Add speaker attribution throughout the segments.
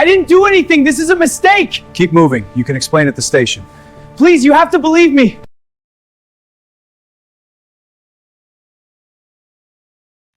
Speaker 1: I didn't do anything. This is a mistake.
Speaker 2: Keep moving. You can explain at the station.
Speaker 1: Please, you have to believe me.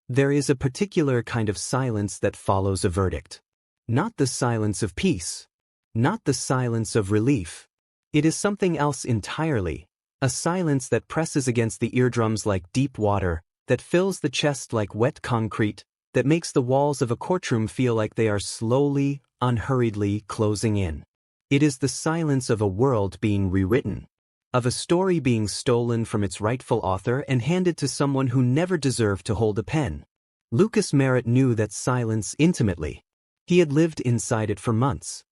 Speaker 3: There is a particular kind of silence that follows a verdict. Not the silence of peace. Not the silence of relief. It is something else entirely. A silence that presses against the eardrums like deep water, that fills the chest like wet concrete, that makes the walls of a courtroom feel like they are slowly, unhurriedly closing in. It is the silence of a world being rewritten, of a story being stolen from its rightful author and handed to someone who never deserved to hold a pen. Lucas Merritt knew that silence intimately. He had lived inside it for months.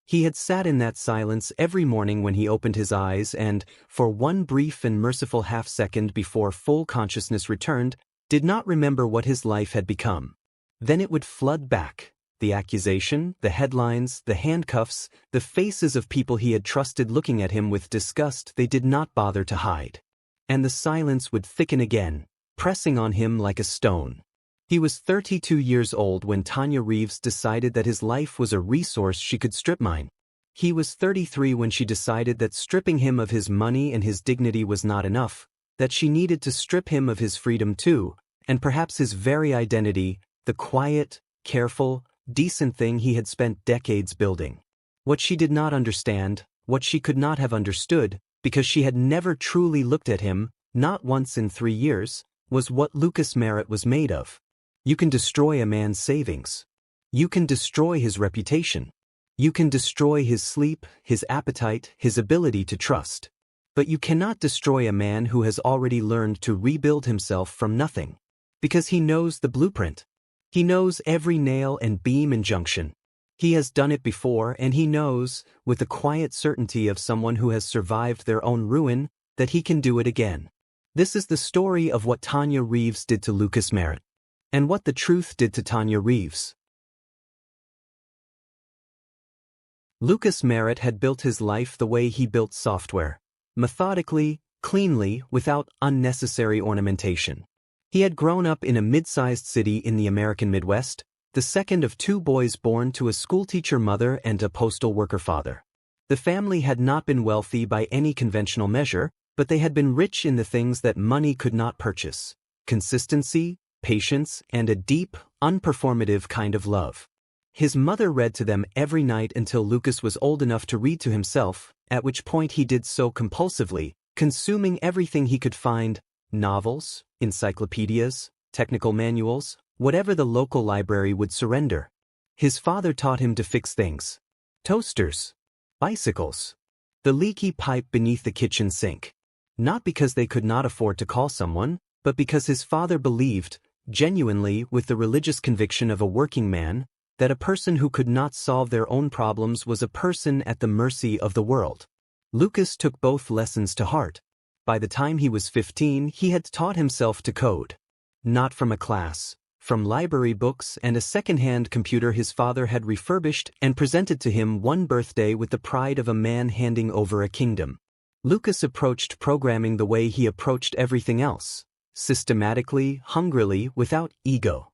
Speaker 3: He had sat in that silence every morning when he opened his eyes and, for one brief and merciful half-second before full consciousness returned, did not remember what his life had become. Then it would flood back. The accusation, the headlines, the handcuffs, the faces of people he had trusted looking at him with disgust they did not bother to hide. And the silence would thicken again, pressing on him like a stone. He was 32 years old when Tanya Reeves decided that his life was a resource she could strip mine. He was 33 when she decided that stripping him of his money and his dignity was not enough, that she needed to strip him of his freedom too, and perhaps his very identity, the quiet, careful, decent thing he had spent decades building. What she did not understand, what she could not have understood, because she had never truly looked at him, not once in 3 years, was what Lucas Merritt was made of. You can destroy a man's savings. You can destroy his reputation. You can destroy his sleep, his appetite, his ability to trust. But you cannot destroy a man who has already learned to rebuild himself from nothing. Because he knows the blueprint. He knows every nail and beam and junction. He has done it before, and he knows, with the quiet certainty of someone who has survived their own ruin, that he can do it again. This is the story of what Tanya Reeves did to Lucas Merritt. And what the truth did to Tanya Reeves. Lucas Merritt had built his life the way he built software. Methodically, cleanly, without unnecessary ornamentation. He had grown up in a mid-sized city in the American Midwest, the second of 2 boys born to a schoolteacher mother and a postal worker father. The family had not been wealthy by any conventional measure, but they had been rich in the things that money could not purchase: consistency, patience, and a deep, unperformative kind of love. His mother read to them every night until Lucas was old enough to read to himself, at which point he did so compulsively, consuming everything he could find: novels, encyclopedias, technical manuals, whatever the local library would surrender. His father taught him to fix things: toasters, bicycles, the leaky pipe beneath the kitchen sink. Not because they could not afford to call someone, but because his father believed, genuinely with the religious conviction of a working man, that a person who could not solve their own problems was a person at the mercy of the world. Lucas took both lessons to heart. By the time he was 15, he had taught himself to code. Not from a class, from library books and a second-hand computer his father had refurbished and presented to him one birthday with the pride of a man handing over a kingdom. Lucas approached programming the way he approached everything else. Systematically, hungrily, without ego.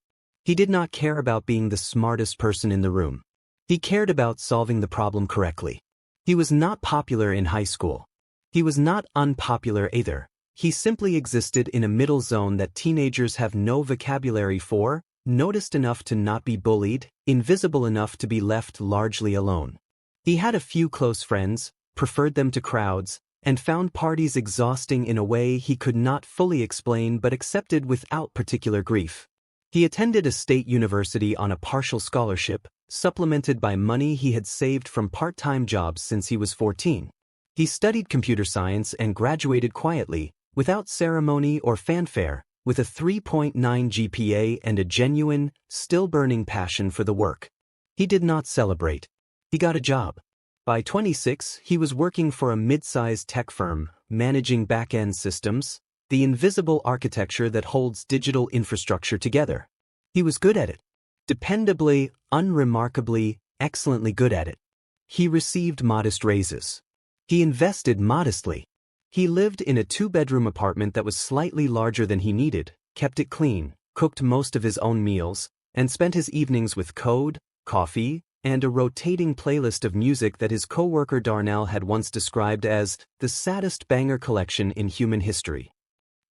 Speaker 3: He did not care about being the smartest person in the room. He cared about solving the problem correctly. He was not popular in high school. He was not unpopular either. He simply existed in a middle zone that teenagers have no vocabulary for, noticed enough to not be bullied, invisible enough to be left largely alone. He had a few close friends, preferred them to crowds, and found parties exhausting in a way he could not fully explain but accepted without particular grief. He attended a state university on a partial scholarship, supplemented by money he had saved from part-time jobs since he was 14. He studied computer science and graduated quietly, without ceremony or fanfare, with a 3.9 GPA and a genuine, still-burning passion for the work. He did not celebrate. He got a job. By 26, he was working for a mid-sized tech firm, managing back-end systems, the invisible architecture that holds digital infrastructure together. He was good at it. Dependably, unremarkably, excellently good at it. He received modest raises. He invested modestly. He lived in a 2-bedroom apartment that was slightly larger than he needed, kept it clean, cooked most of his own meals, and spent his evenings with code, coffee, and a rotating playlist of music that his coworker Darnell had once described as the saddest banger collection in human history.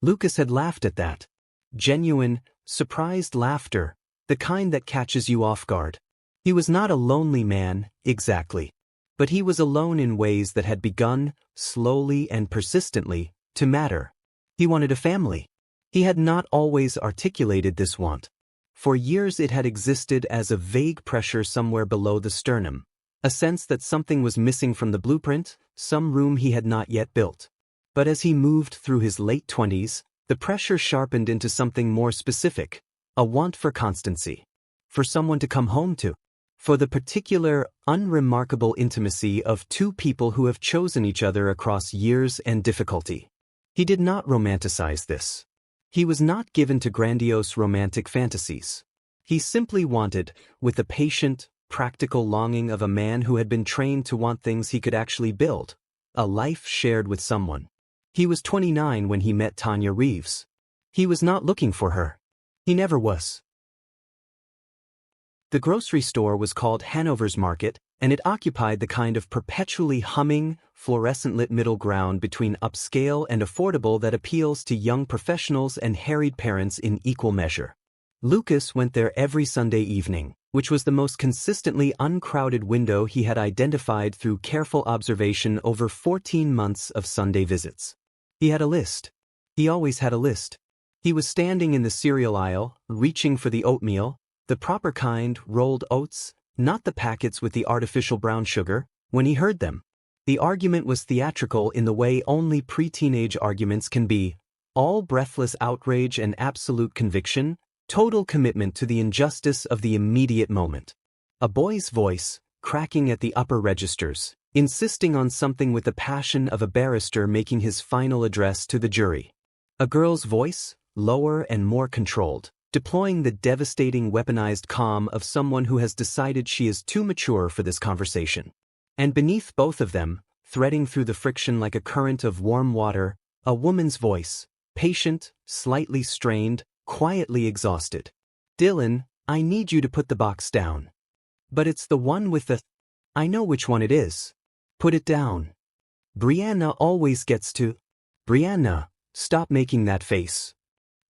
Speaker 3: Lucas had laughed at that. Genuine, surprised laughter, the kind that catches you off guard. He was not a lonely man, exactly. But he was alone in ways that had begun, slowly and persistently, to matter. He wanted a family. He had not always articulated this want. For years it had existed as a vague pressure somewhere below the sternum, a sense that something was missing from the blueprint, some room he had not yet built. But as he moved through his late 20s, the pressure sharpened into something more specific, a want for constancy. For someone to come home to. For the particular, unremarkable intimacy of two people who have chosen each other across years and difficulty. He did not romanticize this. He was not given to grandiose romantic fantasies. He simply wanted, with the patient, practical longing of a man who had been trained to want things he could actually build, a life shared with someone. He was 29 when he met Tanya Reeves. He was not looking for her. He never was. The grocery store was called Hanover's Market, and it occupied the kind of perpetually humming, fluorescent-lit middle ground between upscale and affordable that appeals to young professionals and harried parents in equal measure. Lucas went there every Sunday evening, which was the most consistently uncrowded window he had identified through careful observation over 14 months of Sunday visits. He had a list. He always had a list. He was standing in the cereal aisle, reaching for the oatmeal, the proper kind, rolled oats, not the packets with the artificial brown sugar, when he heard them. The argument was theatrical in the way only pre-teenage arguments can be, all breathless outrage and absolute conviction, total commitment to the injustice of the immediate moment. A boy's voice, cracking at the upper registers, insisting on something with the passion of a barrister making his final address to the jury. A girl's voice, lower and more controlled, deploying the devastating weaponized calm of someone who has decided she is too mature for this conversation. And beneath both of them, threading through the friction like a current of warm water, a woman's voice, patient, slightly strained, quietly exhausted. Dylan, I need you to put the box down. But it's the one with the... I know which one it is. Put it down. Brianna always gets to... Brianna, stop making that face.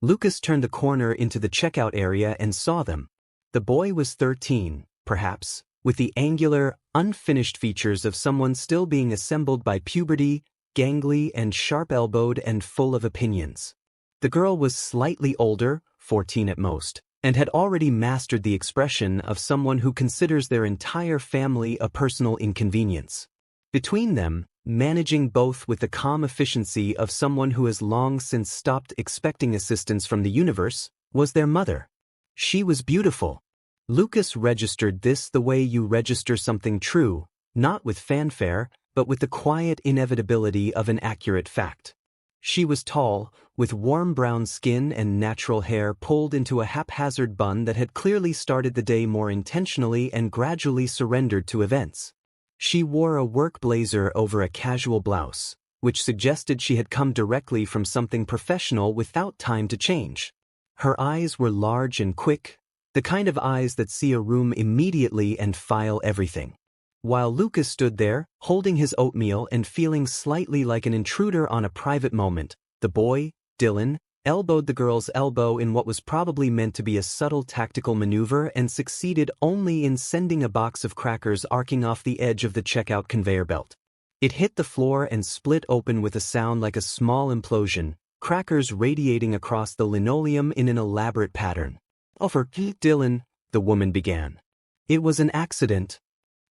Speaker 3: Lucas turned the corner into the checkout area and saw them. The boy was 13, perhaps, with the angular, unfinished features of someone still being assembled by puberty, gangly and sharp-elbowed and full of opinions. The girl was slightly older, 14 at most, and had already mastered the expression of someone who considers their entire family a personal inconvenience. Between them, managing both with the calm efficiency of someone who has long since stopped expecting assistance from the universe, was their mother. She was beautiful. Lucas registered this the way you register something true, not with fanfare, but with the quiet inevitability of an accurate fact. She was tall, with warm brown skin and natural hair pulled into a haphazard bun that had clearly started the day more intentionally and gradually surrendered to events. She wore a work blazer over a casual blouse, which suggested she had come directly from something professional without time to change. Her eyes were large and quick, the kind of eyes that see a room immediately and file everything. While Lucas stood there, holding his oatmeal and feeling slightly like an intruder on a private moment, the boy, Dylan, elbowed the girl's elbow in what was probably meant to be a subtle tactical maneuver and succeeded only in sending a box of crackers arcing off the edge of the checkout conveyor belt. It hit the floor and split open with a sound like a small implosion, crackers radiating across the linoleum in an elaborate pattern. "Oh, for Dylan," the woman began. "It was an accident."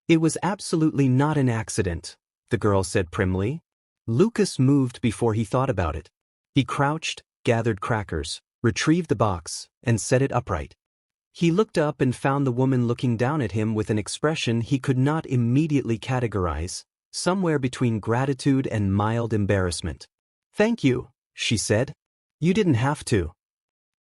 Speaker 3: "It was absolutely not an accident," the girl said primly. Lucas moved before he thought about it. He crouched, gathered crackers, retrieved the box, and set it upright. He looked up and found the woman looking down at him with an expression he could not immediately categorize, somewhere between gratitude and mild embarrassment. "Thank you," she said. "You didn't have to."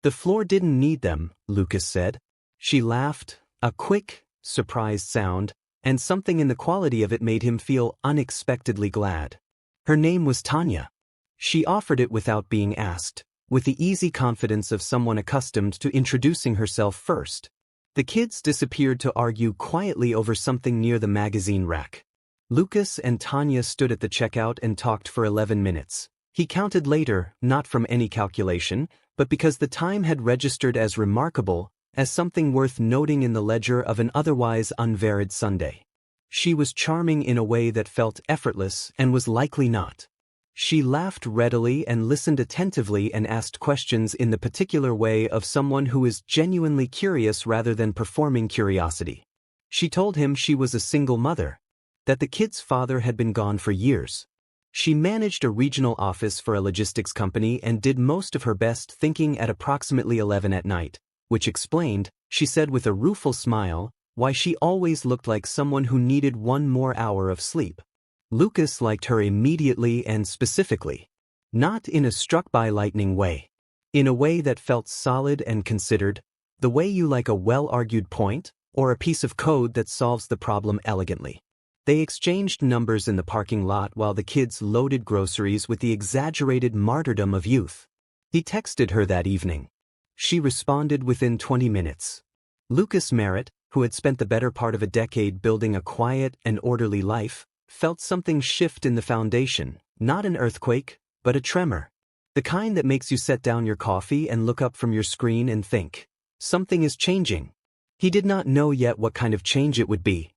Speaker 3: "The floor didn't need them," Lucas said. She laughed, a quick, surprised sound, and something in the quality of it made him feel unexpectedly glad. Her name was Tanya. She offered it without being asked, with the easy confidence of someone accustomed to introducing herself first. The kids disappeared to argue quietly over something near the magazine rack. Lucas and Tanya stood at the checkout and talked for 11 minutes. He counted later, not from any calculation, but because the time had registered as remarkable, as something worth noting in the ledger of an otherwise unvaried Sunday. She was charming in a way that felt effortless and was likely not. She laughed readily and listened attentively and asked questions in the particular way of someone who is genuinely curious rather than performing curiosity. She told him she was a single mother, that the kid's father had been gone for years. She managed a regional office for a logistics company and did most of her best thinking at approximately 11 at night, which explained, she said with a rueful smile, why she always looked like someone who needed one more hour of sleep. Lucas liked her immediately and specifically. Not in a struck-by-lightning way. In a way that felt solid and considered, the way you like a well-argued point, or a piece of code that solves the problem elegantly. They exchanged numbers in the parking lot while the kids loaded groceries with the exaggerated martyrdom of youth. He texted her that evening. She responded within 20 minutes. Lucas Merritt, who had spent the better part of a decade building a quiet and orderly life, felt something shift in the foundation, not an earthquake, but a tremor. The kind that makes you set down your coffee and look up from your screen and think, something is changing. He did not know yet what kind of change it would be.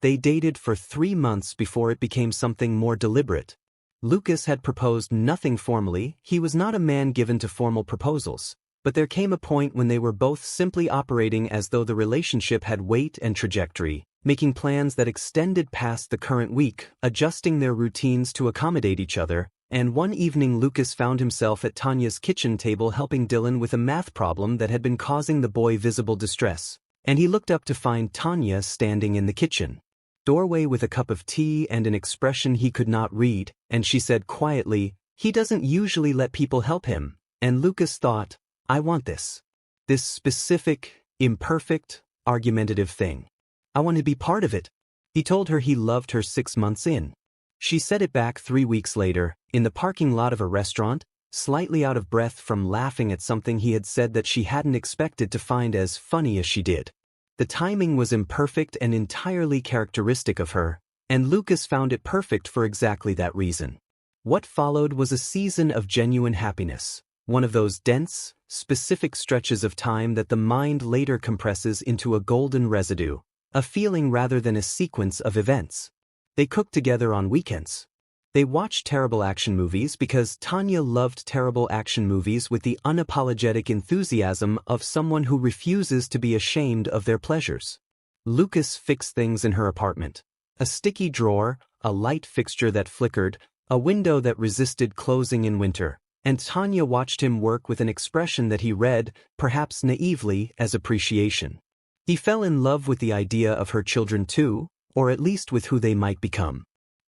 Speaker 3: They dated for 3 months before it became something more deliberate. Lucas had proposed nothing formally, he was not a man given to formal proposals, but there came a point when they were both simply operating as though the relationship had weight and trajectory, making plans that extended past the current week, adjusting their routines to accommodate each other, and one evening Lucas found himself at Tanya's kitchen table helping Dylan with a math problem that had been causing the boy visible distress, and he looked up to find Tanya standing in the kitchen doorway with a cup of tea and an expression he could not read, and she said quietly, "He doesn't usually let people help him," and Lucas thought, "I want this. This specific, imperfect, argumentative thing. I want to be part of it." He told her he loved her 6 months in. She said it back 3 weeks later, in the parking lot of a restaurant, slightly out of breath from laughing at something he had said that she hadn't expected to find as funny as she did. The timing was imperfect and entirely characteristic of her, and Lucas found it perfect for exactly that reason. What followed was a season of genuine happiness, one of those dense, specific stretches of time that the mind later compresses into a golden residue, a feeling rather than a sequence of events. They cooked together on weekends. They watched terrible action movies because Tanya loved terrible action movies with the unapologetic enthusiasm of someone who refuses to be ashamed of their pleasures. Lucas fixed things in her apartment. A sticky drawer, a light fixture that flickered, a window that resisted closing in winter, and Tanya watched him work with an expression that he read, perhaps naively, as appreciation. He fell in love with the idea of her children too, or at least with who they might become.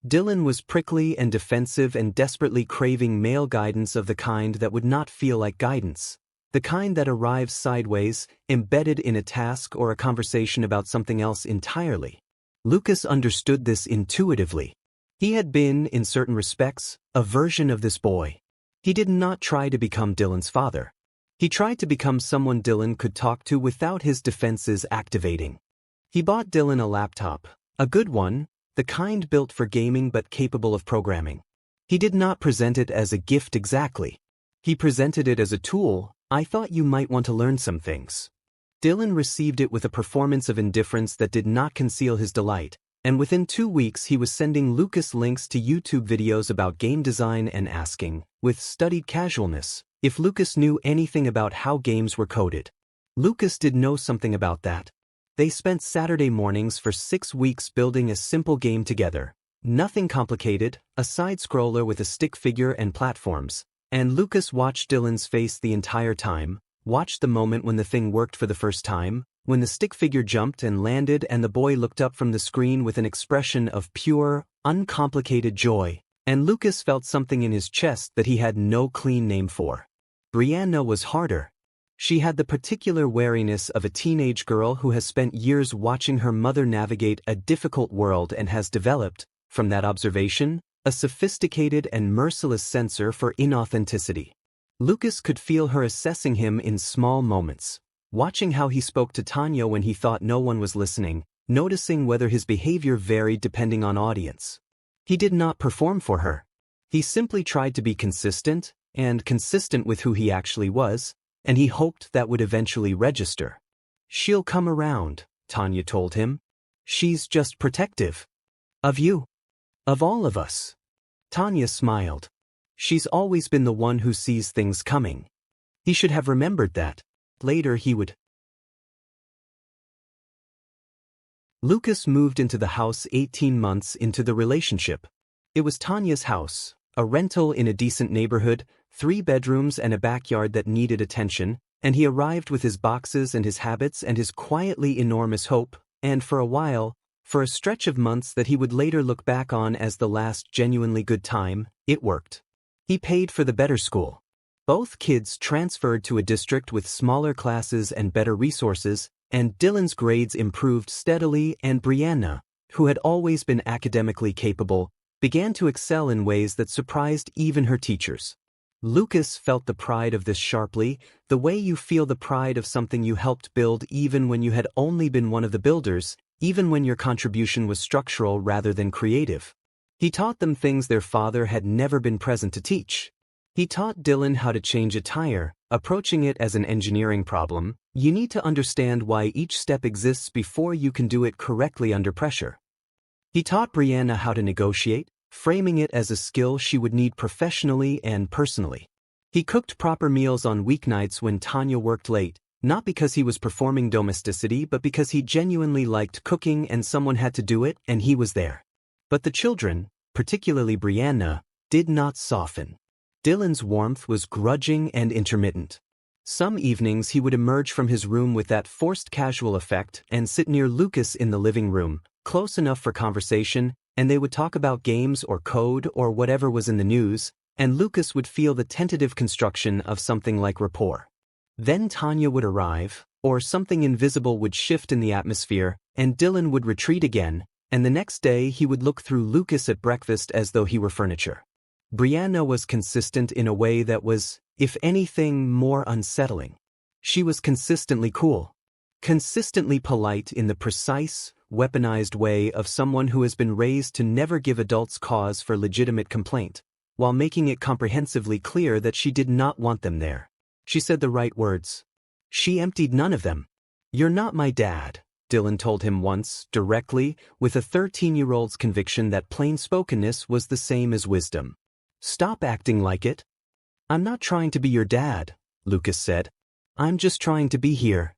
Speaker 3: Dylan was prickly and defensive and desperately craving male guidance of the kind that would not feel like guidance. The kind that arrives sideways, embedded in a task or a conversation about something else entirely. Lucas understood this intuitively. He had been, in certain respects, a version of this boy. He did not try to become Dylan's father. He tried to become someone Dylan could talk to without his defenses activating. He bought Dylan a laptop, a good one, the kind built for gaming but capable of programming. He did not present it as a gift exactly. He presented it as a tool. "I thought you might want to learn some things." Dylan received it with a performance of indifference that did not conceal his delight, and within 2 weeks he was sending Lucas links to YouTube videos about game design and asking, with studied casualness, if Lucas knew anything about how games were coded. Lucas did know something about that. They spent Saturday mornings for 6 weeks building a simple game together. Nothing complicated, a side-scroller with a stick figure and platforms, and Lucas watched Dylan's face the entire time, watched the moment when the thing worked for the first time, when the stick figure jumped and landed and the boy looked up from the screen with an expression of pure, uncomplicated joy, and Lucas felt something in his chest that he had no clean name for. Brianna was harder. She had the particular wariness of a teenage girl who has spent years watching her mother navigate a difficult world and has developed, from that observation, a sophisticated and merciless censor for inauthenticity. Lucas could feel her assessing him in small moments, watching how he spoke to Tanya when he thought no one was listening, noticing whether his behavior varied depending on audience. He did not perform for her. He simply tried to be consistent with who he actually was, and he hoped that would eventually register. "She'll come around," Tanya told him. "She's just protective. Of you. Of all of us." Tanya smiled. She's always been the one who sees things coming. He should have remembered that. Later he would. Lucas moved into the house 18 months into the relationship. It was Tanya's house, a rental in a decent neighborhood, 3 bedrooms and a backyard that needed attention, and he arrived with his boxes and his habits and his quietly enormous hope, and for a while, for a stretch of months that he would later look back on as the last genuinely good time, it worked. He paid for the better school. Both kids transferred to a district with smaller classes and better resources, and Dylan's grades improved steadily, and Brianna, who had always been academically capable, began to excel in ways that surprised even her teachers. Lucas felt the pride of this sharply, the way you feel the pride of something you helped build even when you had only been one of the builders, even when your contribution was structural rather than creative. He taught them things their father had never been present to teach. He taught Dylan how to change a tire, approaching it as an engineering problem. You need to understand why each step exists before you can do it correctly under pressure. He taught Brianna how to negotiate, framing it as a skill she would need professionally and personally. He cooked proper meals on weeknights when Tanya worked late, not because he was performing domesticity but because he genuinely liked cooking and someone had to do it and he was there. But the children, particularly Brianna, did not soften. Dylan's warmth was grudging and intermittent. Some evenings he would emerge from his room with that forced casual effect and sit near Lucas in the living room, close enough for conversation, and they would talk about games or code or whatever was in the news, and Lucas would feel the tentative construction of something like rapport. Then Tanya would arrive, or something invisible would shift in the atmosphere, and Dylan would retreat again, and the next day he would look through Lucas at breakfast as though he were furniture. Brianna was consistent in a way that was, if anything, more unsettling. She was consistently cool. Consistently polite in the precise, weaponized way of someone who has been raised to never give adults cause for legitimate complaint, while making it comprehensively clear that she did not want them there. She said the right words. She emptied none of them. "You're not my dad," Dylan told him once, directly, with a 13-year-old's conviction that plain-spokenness was the same as wisdom. "Stop acting like it." "I'm not trying to be your dad," Lucas said. "I'm just trying to be here."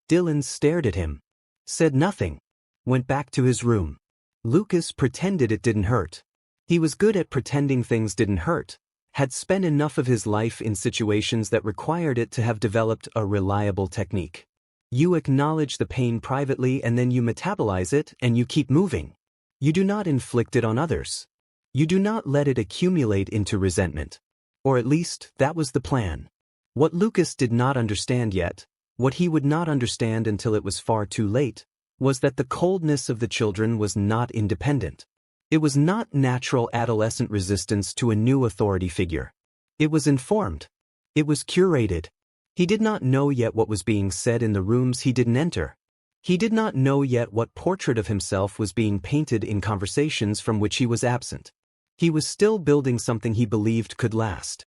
Speaker 3: Dylan stared at him, said nothing, went back to his room. Lucas pretended it didn't hurt. He was good at pretending things didn't hurt, had spent enough of his life in situations that required it to have developed a reliable technique. You acknowledge the pain privately and then you metabolize it and you keep moving. You do not inflict it on others. You do not let it accumulate into resentment. Or at least, that was the plan. What Lucas did not understand yet, what he would not understand until it was far too late, was that the coldness of the children was not independent. It was not natural adolescent resistance to a new authority figure. It was informed. It was curated. He did not know yet what was being said in the rooms he didn't enter. He did not know yet what portrait of himself was being painted in conversations from which he was absent. He was still building something he believed could last.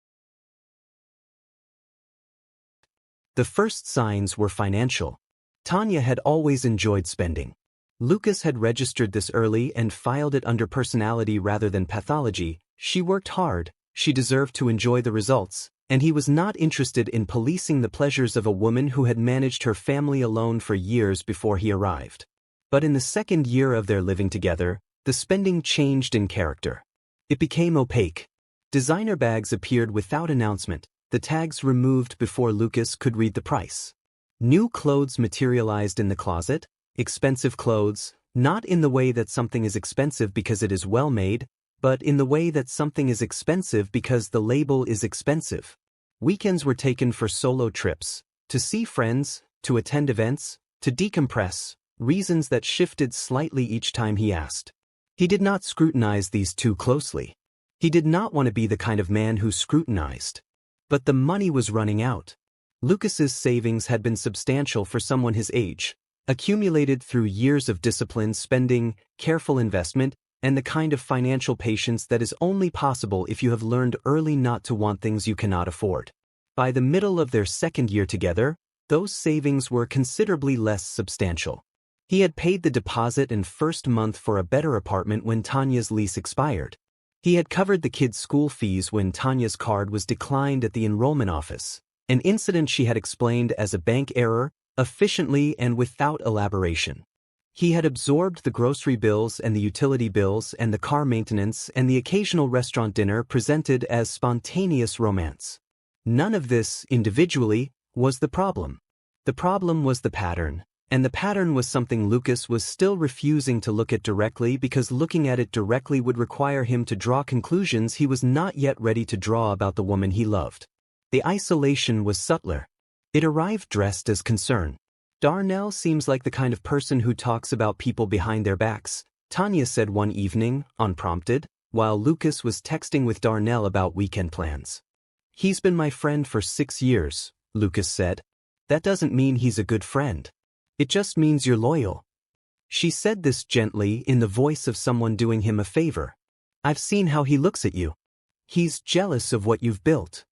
Speaker 3: The first signs were financial. Tanya had always enjoyed spending. Lucas had registered this early and filed it under personality rather than pathology. She worked hard, she deserved to enjoy the results, and he was not interested in policing the pleasures of a woman who had managed her family alone for years before he arrived. But in the second year of their living together, the spending changed in character. It became opaque. Designer bags appeared without announcement, the tags removed before Lucas could read the price. New clothes materialized in the closet, expensive clothes, not in the way that something is expensive because it is well made, but in the way that something is expensive because the label is expensive. Weekends were taken for solo trips, to see friends, to attend events, to decompress, reasons that shifted slightly each time he asked. He did not scrutinize these too closely. He did not want to be the kind of man who scrutinized. But the money was running out. Lucas's savings had been substantial for someone his age, accumulated through years of disciplined spending, careful investment, and the kind of financial patience that is only possible if you have learned early not to want things you cannot afford. By the middle of their second year together, those savings were considerably less substantial. He had paid the deposit and first month for a better apartment when Tanya's lease expired. He had covered the kids' school fees when Tanya's card was declined at the enrollment office, an incident she had explained as a bank error, efficiently and without elaboration. He had absorbed the grocery bills and the utility bills and the car maintenance and the occasional restaurant dinner presented as spontaneous romance. None of this, individually, was the problem. The problem was the pattern, and the pattern was something Lucas was still refusing to look at directly because looking at it directly would require him to draw conclusions he was not yet ready to draw about the woman he loved. The isolation was subtler. It arrived dressed as concern. "Darnell seems like the kind of person who talks about people behind their backs," Tanya said one evening, unprompted, while Lucas was texting with Darnell about weekend plans. "He's been my friend for 6 years," Lucas said. "That doesn't mean he's a good friend. It just means you're loyal." She said this gently in the voice of someone doing him a favor. "I've seen how he looks at you. He's jealous of what you've built."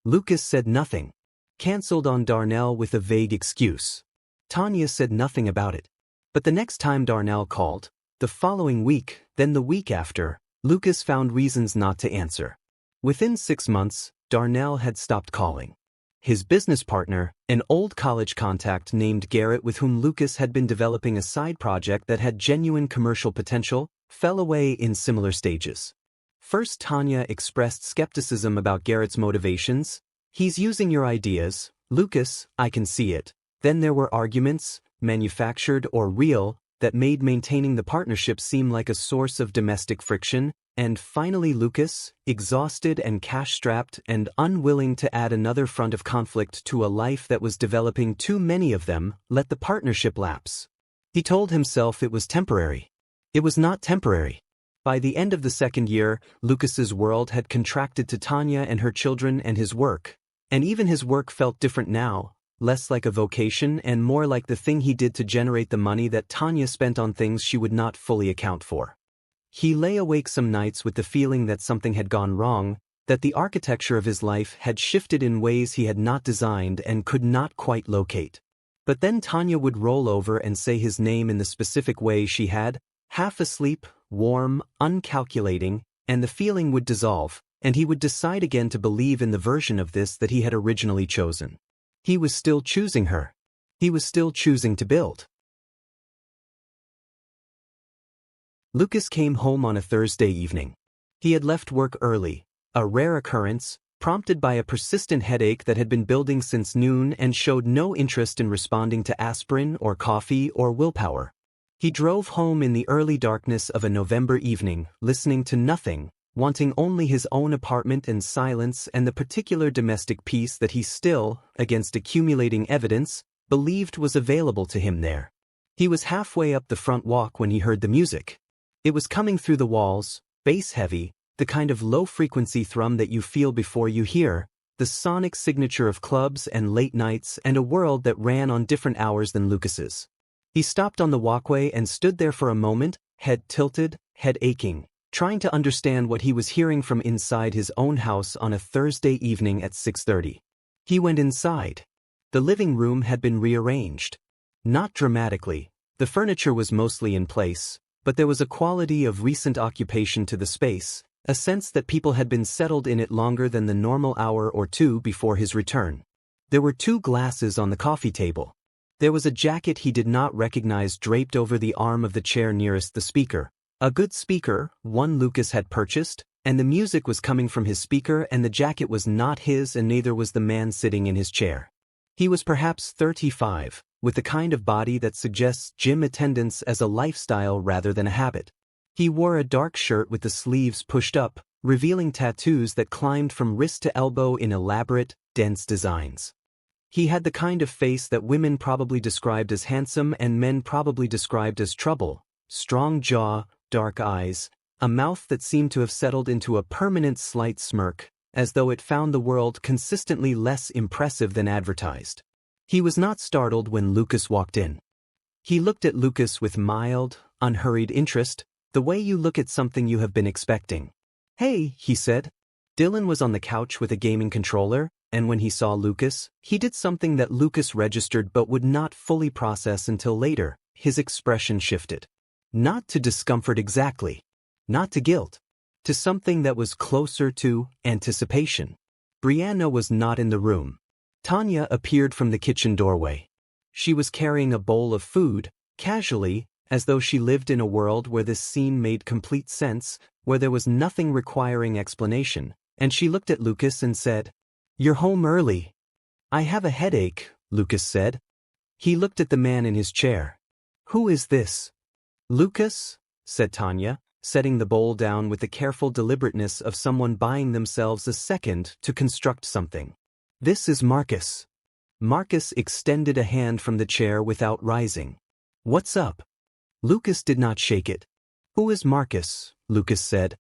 Speaker 3: Lucas said nothing. Cancelled on Darnell with a vague excuse. Tanya said nothing about it. But the next time Darnell called, the following week, then the week after, Lucas found reasons not to answer. Within 6 months, Darnell had stopped calling. His business partner, an old college contact named Garrett with whom Lucas had been developing a side project that had genuine commercial potential, fell away in similar stages. First, Tanya expressed skepticism about Garrett's motivations. "He's using your ideas, Lucas, I can see it." Then there were arguments, manufactured or real, that made maintaining the partnership seem like a source of domestic friction, and finally Lucas, exhausted and cash-strapped and unwilling to add another front of conflict to a life that was developing too many of them, let the partnership lapse. He told himself it was temporary. It was not temporary. By the end of the second year, Lucas's world had contracted to Tanya and her children and his work, and even his work felt different now. Less like a vocation and more like the thing he did to generate the money that Tanya spent on things she would not fully account for. He lay awake some nights with the feeling that something had gone wrong, that the architecture of his life had shifted in ways he had not designed and could not quite locate. But then Tanya would roll over and say his name in the specific way she had, half asleep, warm, uncalculating, and the feeling would dissolve, and he would decide again to believe in the version of this that he had originally chosen. He was still choosing her. He was still choosing to build. Lucas came home on a Thursday evening. He had left work early, a rare occurrence, prompted by a persistent headache that had been building since noon and showed no interest in responding to aspirin or coffee or willpower. He drove home in the early darkness of a November evening, listening to nothing, wanting only his own apartment and silence and the particular domestic peace that he still, against accumulating evidence, believed was available to him there. He was halfway up the front walk when he heard the music. It was coming through the walls, bass-heavy, the kind of low-frequency thrum that you feel before you hear, the sonic signature of clubs and late nights and a world that ran on different hours than Lucas's. He stopped on the walkway and stood there for a moment, head tilted, head aching, trying to understand what he was hearing from inside his own house on a Thursday evening at 6:30. He went inside. The living room had been rearranged. Not dramatically, the furniture was mostly in place, but there was a quality of recent occupation to the space, a sense that people had been settled in it longer than the normal hour or two before his return. There were 2 glasses on the coffee table. There was a jacket he did not recognize draped over the arm of the chair nearest the speaker. A good speaker, one Lucas had purchased, and the music was coming from his speaker and the jacket was not his and neither was the man sitting in his chair. He was perhaps 35, with the kind of body that suggests gym attendance as a lifestyle rather than a habit. He wore a dark shirt with the sleeves pushed up, revealing tattoos that climbed from wrist to elbow in elaborate, dense designs. He had the kind of face that women probably described as handsome and men probably described as trouble: strong jaw, dark eyes, a mouth that seemed to have settled into a permanent slight smirk, as though it found the world consistently less impressive than advertised. He was not startled when Lucas walked in. He looked at Lucas with mild, unhurried interest, the way you look at something you have been expecting. "Hey," he said. Dylan was on the couch with a gaming controller, and when he saw Lucas, he did something that Lucas registered but would not fully process until later. His expression shifted. Not to discomfort exactly. Not to guilt. To something that was closer to anticipation. Brianna was not in the room. Tanya appeared from the kitchen doorway. She was carrying a bowl of food, casually, as though she lived in a world where this scene made complete sense, where there was nothing requiring explanation, and she looked at Lucas and said, "You're home early." "I have a headache," Lucas said. He looked at the man in his chair. "Who is this?" "Lucas," said Tanya, setting the bowl down with the careful deliberateness of someone buying themselves a second to construct something. "This is Marcus." Marcus extended a hand from the chair without rising. "What's up?" Lucas did not shake it. "Who is Marcus?" Lucas said.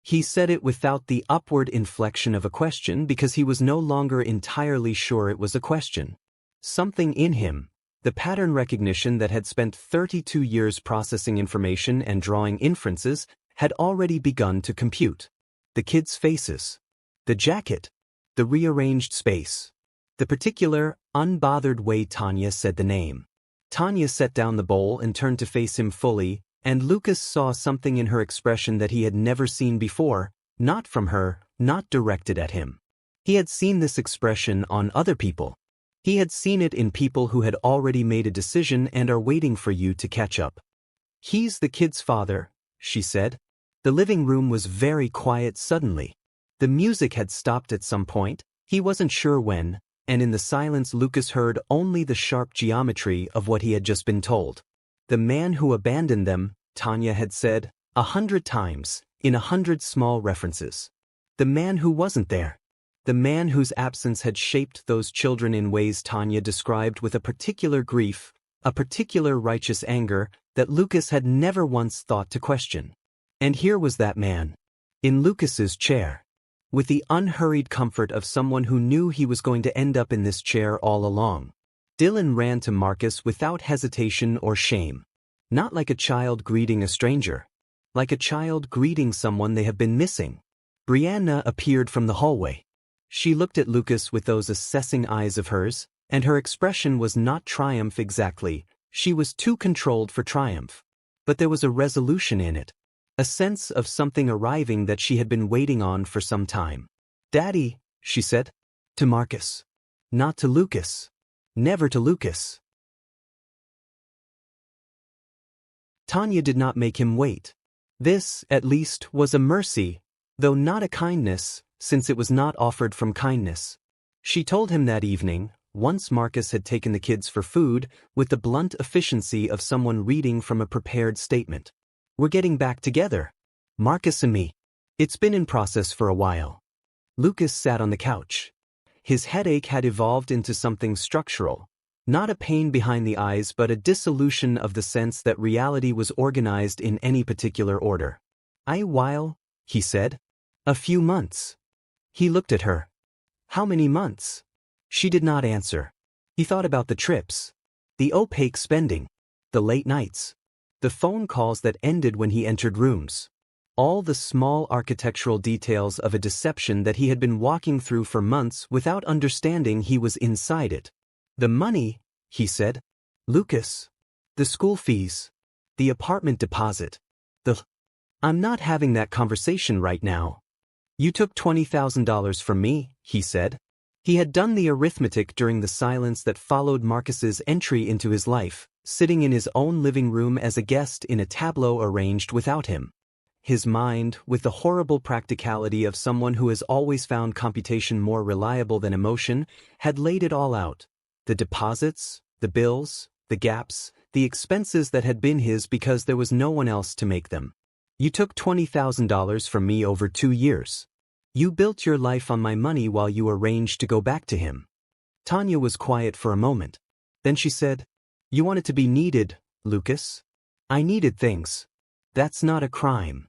Speaker 3: He said it without the upward inflection of a question because he was no longer entirely sure it was a question. Something in him, the pattern recognition that had spent 32 years processing information and drawing inferences, had already begun to compute. The kids' faces. The jacket. The rearranged space. The particular, unbothered way Tanya said the name. Tanya set down the bowl and turned to face him fully, and Lucas saw something in her expression that he had never seen before, not from her, not directed at him. He had seen this expression on other people. He had seen it in people who had already made a decision and are waiting for you to catch up. "He's the kid's father," she said. The living room was very quiet suddenly. The music had stopped at some point, he wasn't sure when, and in the silence Lucas heard only the sharp geometry of what he had just been told. "The man who abandoned them," Tanya had said, 100 times, in 100 small references. The man who wasn't there. The man whose absence had shaped those children in ways Tanya described with a particular grief, a particular righteous anger, that Lucas had never once thought to question. And here was that man. In Lucas's chair. With the unhurried comfort of someone who knew he was going to end up in this chair all along. Dylan ran to Marcus without hesitation or shame. Not like a child greeting a stranger. Like a child greeting someone they have been missing. Brianna appeared from the hallway. She looked at Lucas with those assessing eyes of hers, and her expression was not triumph exactly, she was too controlled for triumph. But there was a resolution in it. A sense of something arriving that she had been waiting on for some time. "Daddy," she said. To Marcus. Not to Lucas. Never to Lucas. Tanya did not make him wait. This, at least, was a mercy, though not a kindness, since it was not offered from kindness. She told him that evening, once Marcus had taken the kids for food, with the blunt efficiency of someone reading from a prepared statement. "We're getting back together. Marcus and me. It's been in process for a while." Lucas sat on the couch. His headache had evolved into something structural. Not a pain behind the eyes but a dissolution of the sense that reality was organized in any particular order. "A while," he said. "A few months." He looked at her. "How many months?" She did not answer. He thought about the trips. The opaque spending. The late nights. The phone calls that ended when he entered rooms. All the small architectural details of a deception that he had been walking through for months without understanding he was inside it. "The money," he said. "Lucas. The school fees. The apartment deposit. I'm not having that conversation right now." "You took $20,000 from me," he said. He had done the arithmetic during the silence that followed Marcus's entry into his life, sitting in his own living room as a guest in a tableau arranged without him. His mind, with the horrible practicality of someone who has always found computation more reliable than emotion, had laid it all out. The deposits, the bills, the gaps, the expenses that had been his because there was no one else to make them. "You took $20,000 from me over 2 years. You built your life on my money while you arranged to go back to him." Tanya was quiet for a moment. Then she said, "You wanted to be needed, Lucas. I needed things. That's not a crime.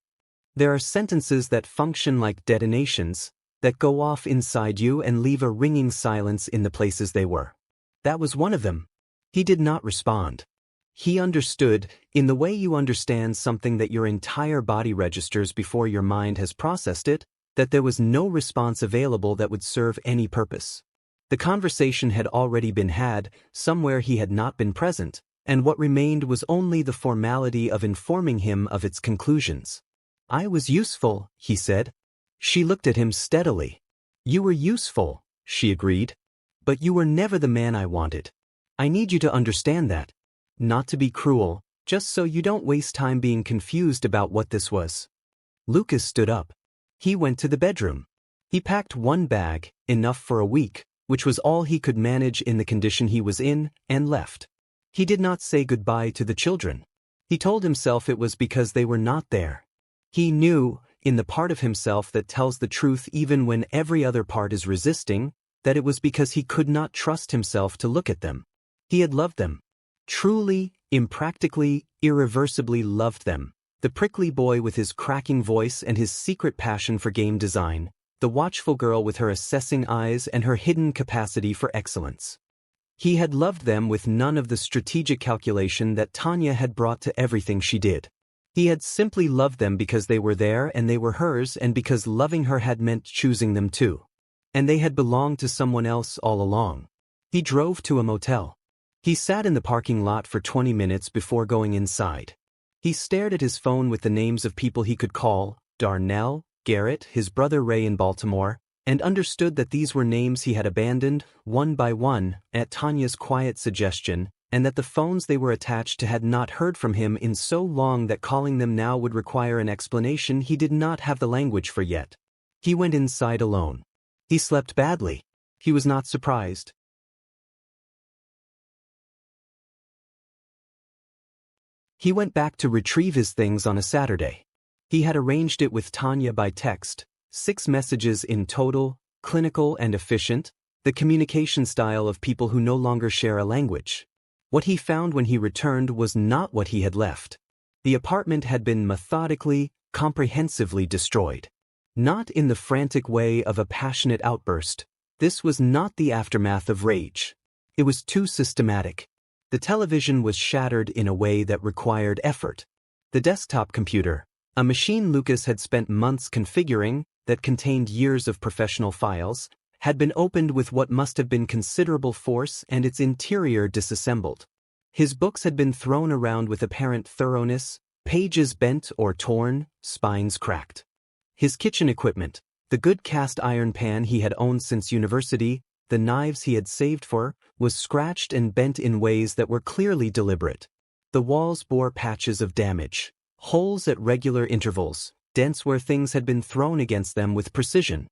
Speaker 3: There are sentences that function like detonations, that go off inside you and leave a ringing silence in the places they were. That was one of them. He did not respond. He understood, in the way you understand something that your entire body registers before your mind has processed it, that there was no response available that would serve any purpose. The conversation had already been had, somewhere he had not been present, and what remained was only the formality of informing him of its conclusions. "I was useful," he said. She looked at him steadily. "You were useful," she agreed. "But you were never the man I wanted. I need you to understand that. Not to be cruel, just so you don't waste time being confused about what this was." Lucas stood up. He went to the bedroom. He packed one bag, enough for a week, which was all he could manage in the condition he was in, and left. He did not say goodbye to the children. He told himself it was because they were not there. He knew, in the part of himself that tells the truth even when every other part is resisting, that it was because he could not trust himself to look at them. He had loved them. Truly, impractically, irreversibly loved them. The prickly boy with his cracking voice and his secret passion for game design, the watchful girl with her assessing eyes and her hidden capacity for excellence. He had loved them with none of the strategic calculation that Tanya had brought to everything she did. He had simply loved them because they were there and they were hers, and because loving her had meant choosing them too. And they had belonged to someone else all along. He drove to a motel. He sat in the parking lot for 20 minutes before going inside. He stared at his phone with the names of people he could call: Darnell, Garrett, his brother Ray in Baltimore, and understood that these were names he had abandoned, one by one, at Tanya's quiet suggestion, and that the phones they were attached to had not heard from him in so long that calling them now would require an explanation he did not have the language for yet. He went inside alone. He slept badly. He was not surprised. He went back to retrieve his things on a Saturday. He had arranged it with Tanya by text, 6 messages in total, clinical and efficient, the communication style of people who no longer share a language. What he found when he returned was not what he had left. The apartment had been methodically, comprehensively destroyed. Not in the frantic way of a passionate outburst. This was not the aftermath of rage. It was too systematic. The television was shattered in a way that required effort. The desktop computer, a machine Lucas had spent months configuring, that contained years of professional files, had been opened with what must have been considerable force and its interior disassembled. His books had been thrown around with apparent thoroughness, pages bent or torn, spines cracked. His kitchen equipment, the good cast iron pan he had owned since university, the knives he had saved for, was scratched and bent in ways that were clearly deliberate. The walls bore patches of damage, holes at regular intervals, dents where things had been thrown against them with precision.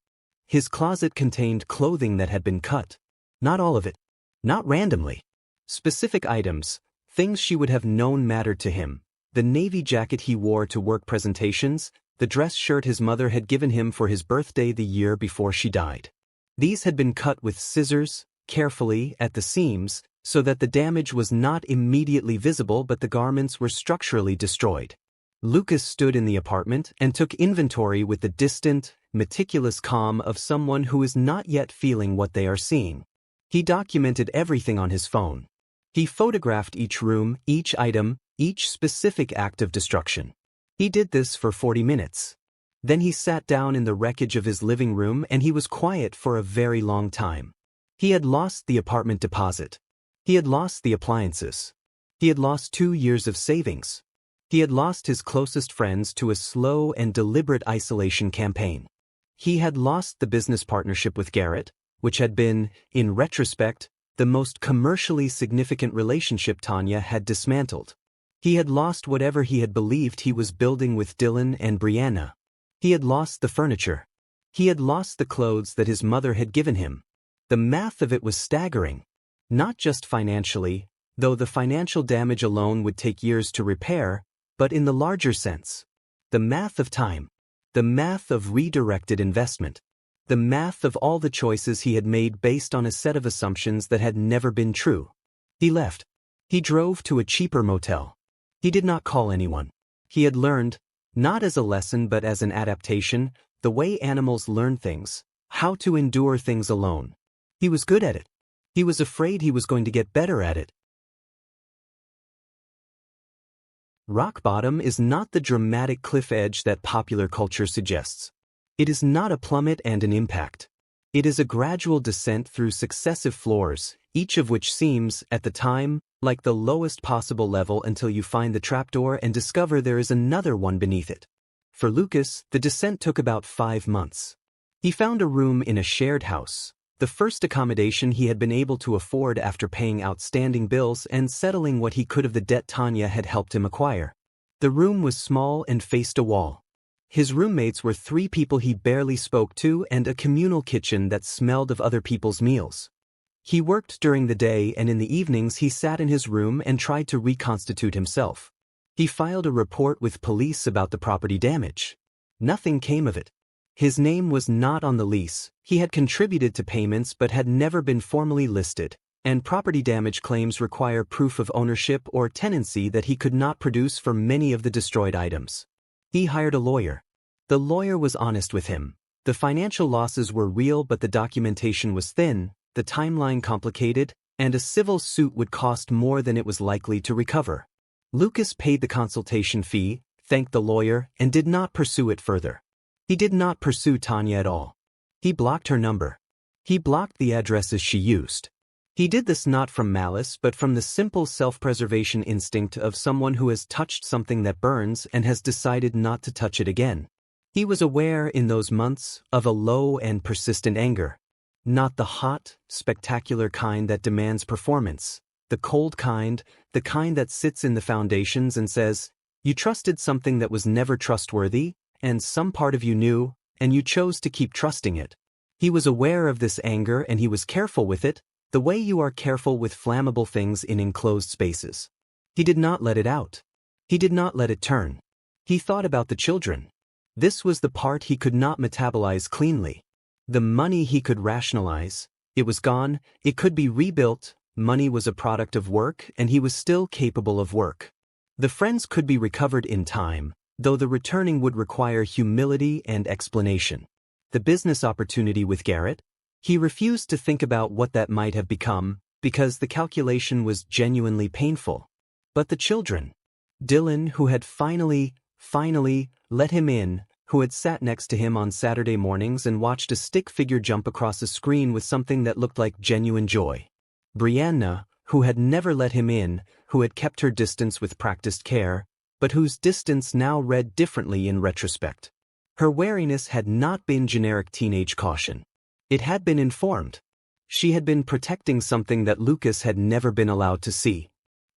Speaker 3: His closet contained clothing that had been cut. Not all of it. Not randomly. Specific items, things she would have known mattered to him. The navy jacket he wore to work presentations, the dress shirt his mother had given him for his birthday the year before she died. These had been cut with scissors, carefully, at the seams, so that the damage was not immediately visible but the garments were structurally destroyed. Lucas stood in the apartment and took inventory with the distant, meticulous calm of someone who is not yet feeling what they are seeing. He documented everything on his phone. He photographed each room, each item, each specific act of destruction. He did this for 40 minutes. Then he sat down in the wreckage of his living room and he was quiet for a very long time. He had lost the apartment deposit. He had lost the appliances. He had lost 2 years of savings. He had lost his closest friends to a slow and deliberate isolation campaign. He had lost the business partnership with Garrett, which had been, in retrospect, the most commercially significant relationship Tanya had dismantled. He had lost whatever he had believed he was building with Dylan and Brianna. He had lost the furniture. He had lost the clothes that his mother had given him. The math of it was staggering. Not just financially, though the financial damage alone would take years to repair, but in the larger sense. The math of time. The math of redirected investment. The math of all the choices he had made based on a set of assumptions that had never been true. He left. He drove to a cheaper motel. He did not call anyone. He had learned, not as a lesson but as an adaptation, the way animals learn things, how to endure things alone. He was good at it. He was afraid he was going to get better at it. Rock bottom is not the dramatic cliff edge that popular culture suggests. It is not a plummet and an impact. It is a gradual descent through successive floors, each of which seems, at the time, like the lowest possible level until you find the trapdoor and discover there is another one beneath it. For Lucas, the descent took about 5 months. He found a room in a shared house, the first accommodation he had been able to afford after paying outstanding bills and settling what he could of the debt Tanya had helped him acquire. The room was small and faced a wall. His roommates were 3 people he barely spoke to and a communal kitchen that smelled of other people's meals. He worked during the day, and in the evenings he sat in his room and tried to reconstitute himself. He filed a report with police about the property damage. Nothing came of it. His name was not on the lease, he had contributed to payments but had never been formally listed, and property damage claims require proof of ownership or tenancy that he could not produce for many of the destroyed items. He hired a lawyer. The lawyer was honest with him. The financial losses were real, but the documentation was thin, the timeline complicated, and a civil suit would cost more than it was likely to recover. Lucas paid the consultation fee, thanked the lawyer, and did not pursue it further. He did not pursue Tanya at all. He blocked her number. He blocked the addresses she used. He did this not from malice but from the simple self-preservation instinct of someone who has touched something that burns and has decided not to touch it again. He was aware in those months of a low and persistent anger. Not the hot, spectacular kind that demands performance. The cold kind, the kind that sits in the foundations and says, "You trusted something that was never trustworthy, and some part of you knew, and you chose to keep trusting it." He was aware of this anger and he was careful with it, the way you are careful with flammable things in enclosed spaces. He did not let it out. He did not let it turn. He thought about the children. This was the part he could not metabolize cleanly. The money he could rationalize. It was gone, it could be rebuilt, money was a product of work and he was still capable of work. The friends could be recovered in time, though the returning would require humility and explanation. The business opportunity with Garrett, he refused to think about what that might have become, because the calculation was genuinely painful. But the children. Dylan, who had finally let him in, who had sat next to him on Saturday mornings and watched a stick figure jump across a screen with something that looked like genuine joy. Brianna, who had never let him in, who had kept her distance with practiced care, but whose distance now read differently in retrospect. Her wariness had not been generic teenage caution. It had been informed. She had been protecting something that Lucas had never been allowed to see.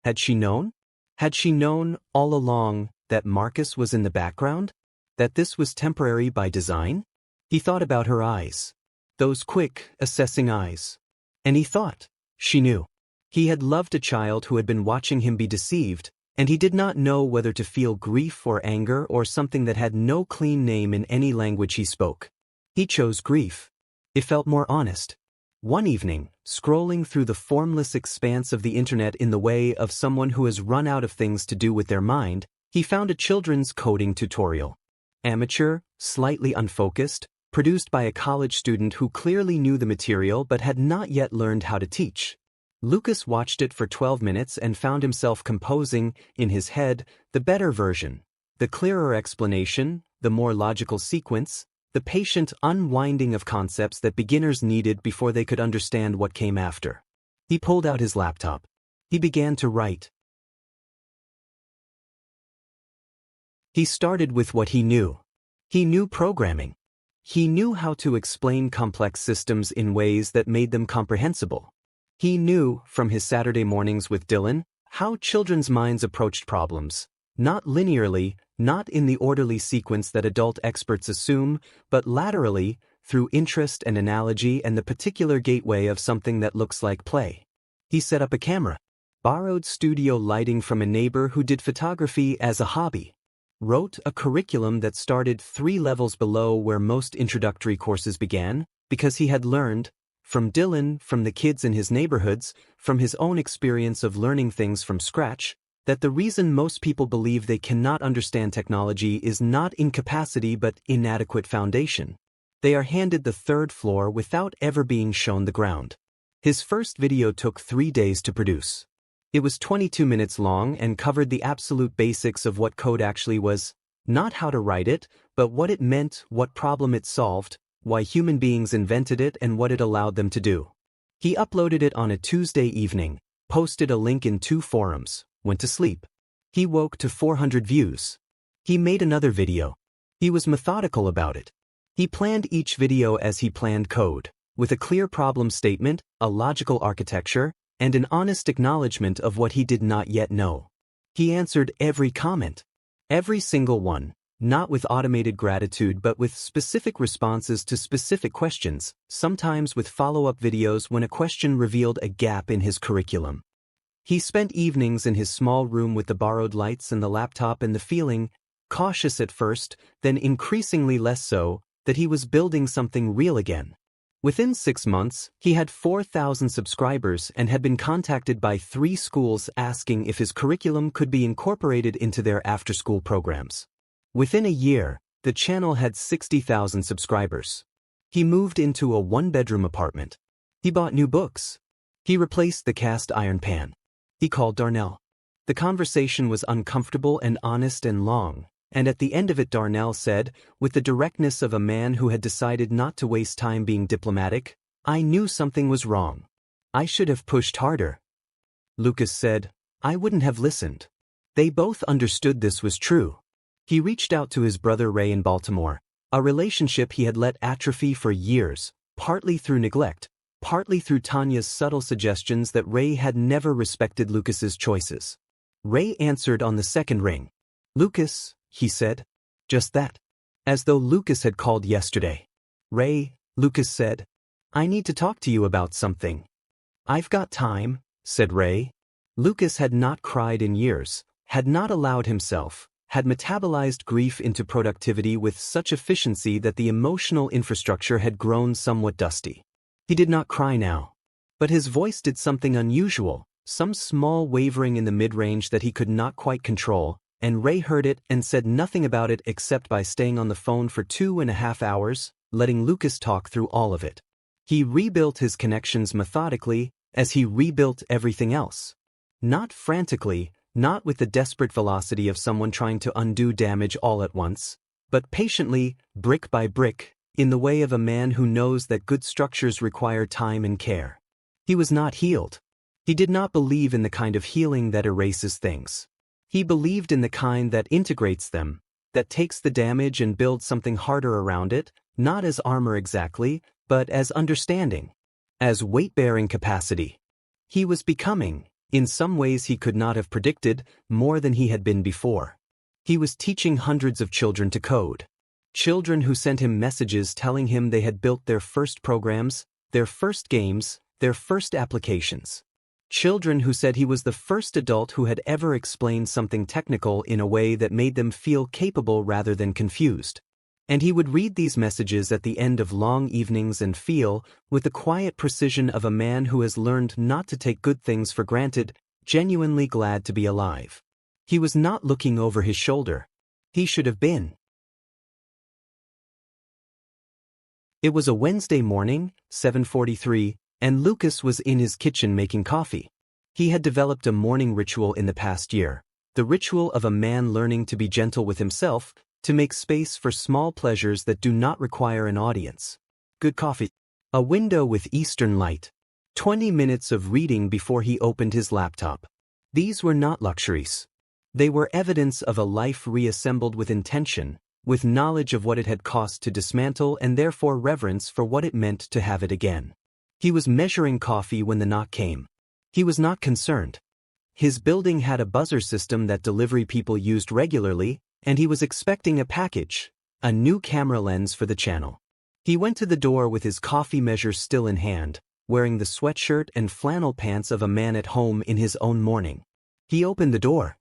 Speaker 3: Had she known? Had she known all along that Marcus was in the background? That this was temporary by design? He thought about her eyes. Those quick, assessing eyes. And he thought, she knew. He had loved a child who had been watching him be deceived, and he did not know whether to feel grief or anger or something that had no clean name in any language he spoke. He chose grief. It felt more honest. One evening, scrolling through the formless expanse of the internet in the way of someone who has run out of things to do with their mind, he found a children's coding tutorial. Amateur, slightly unfocused, produced by a college student who clearly knew the material but had not yet learned how to teach. Lucas watched it for 12 minutes and found himself composing, in his head, the better version, the clearer explanation, the more logical sequence, the patient unwinding of concepts that beginners needed before they could understand what came after. He pulled out his laptop. He began to write. He started with what he knew. He knew programming. He knew how to explain complex systems in ways that made them comprehensible. He knew, from his Saturday mornings with Dylan, how children's minds approached problems, not linearly, not in the orderly sequence that adult experts assume, but laterally, through interest and analogy and the particular gateway of something that looks like play. He set up a camera, borrowed studio lighting from a neighbor who did photography as a hobby, wrote a curriculum that started 3 levels below where most introductory courses began, because he had learned, from Dylan, from the kids in his neighborhoods, from his own experience of learning things from scratch, that the reason most people believe they cannot understand technology is not incapacity but inadequate foundation. They are handed the third floor without ever being shown the ground. His first video took 3 days to produce. It was 22 minutes long and covered the absolute basics of what code actually was, not how to write it, but what it meant, what problem it solved, why human beings invented it, and what it allowed them to do. He uploaded it on a Tuesday evening, posted a link in 2 forums, went to sleep. He woke to 400 views. He made another video. He was methodical about it. He planned each video as he planned code, with a clear problem statement, a logical architecture, and an honest acknowledgement of what he did not yet know. He answered every comment. Every single one, not with automated gratitude but with specific responses to specific questions, sometimes with follow-up videos when a question revealed a gap in his curriculum. He spent evenings in his small room with the borrowed lights and the laptop and the feeling, cautious at first, then increasingly less so, that he was building something real again. Within 6 months, he had 4,000 subscribers and had been contacted by 3 schools asking if his curriculum could be incorporated into their after-school programs. Within a year, the channel had 60,000 subscribers. He moved into a 1-bedroom apartment. He bought new books. He replaced the cast iron pan. He called Darnell. The conversation was uncomfortable and honest and long, and at the end of it Darnell said, with the directness of a man who had decided not to waste time being diplomatic, "I knew something was wrong. I should have pushed harder." Lucas said, "I wouldn't have listened." They both understood this was true. He reached out to his brother Ray in Baltimore, a relationship he had let atrophy for years, partly through neglect, partly through Tanya's subtle suggestions that Ray had never respected Lucas's choices. Ray answered on the second ring. "Lucas," he said. Just that. As though Lucas had called yesterday. "Ray," Lucas said. "I need to talk to you about something." "I've got time," said Ray. Lucas had not cried in years, had not allowed himself, had metabolized grief into productivity with such efficiency that the emotional infrastructure had grown somewhat dusty. He did not cry now. But his voice did something unusual, some small wavering in the mid-range that he could not quite control, and Ray heard it and said nothing about it except by staying on the phone for 2.5 hours, letting Lucas talk through all of it. He rebuilt his connections methodically, as he rebuilt everything else. Not frantically, not with the desperate velocity of someone trying to undo damage all at once, but patiently, brick by brick, in the way of a man who knows that good structures require time and care. He was not healed. He did not believe in the kind of healing that erases things. He believed in the kind that integrates them, that takes the damage and builds something harder around it, not as armor exactly, but as understanding, as weight-bearing capacity. He was becoming, in some ways he could not have predicted, more than he had been before. He was teaching hundreds of children to code. Children who sent him messages telling him they had built their first programs, their first games, their first applications. Children who said he was the first adult who had ever explained something technical in a way that made them feel capable rather than confused. And he would read these messages at the end of long evenings and feel, with the quiet precision of a man who has learned not to take good things for granted, genuinely glad to be alive. He was not looking over his shoulder. He should have been. It was a Wednesday morning, 7:43, and Lucas was in his kitchen making coffee. He had developed a morning ritual in the past year, the ritual of a man learning to be gentle with himself, to make space for small pleasures that do not require an audience. Good coffee. A window with eastern light. 20 minutes of reading before he opened his laptop. These were not luxuries. They were evidence of a life reassembled with intention, with knowledge of what it had cost to dismantle and therefore reverence for what it meant to have it again. He was measuring coffee when the knock came. He was not concerned. His building had a buzzer system that delivery people used regularly, and he was expecting a package, a new camera lens for the channel. He went to the door with his coffee measure still in hand, wearing the sweatshirt and flannel pants of a man at home in his own morning. He opened the door.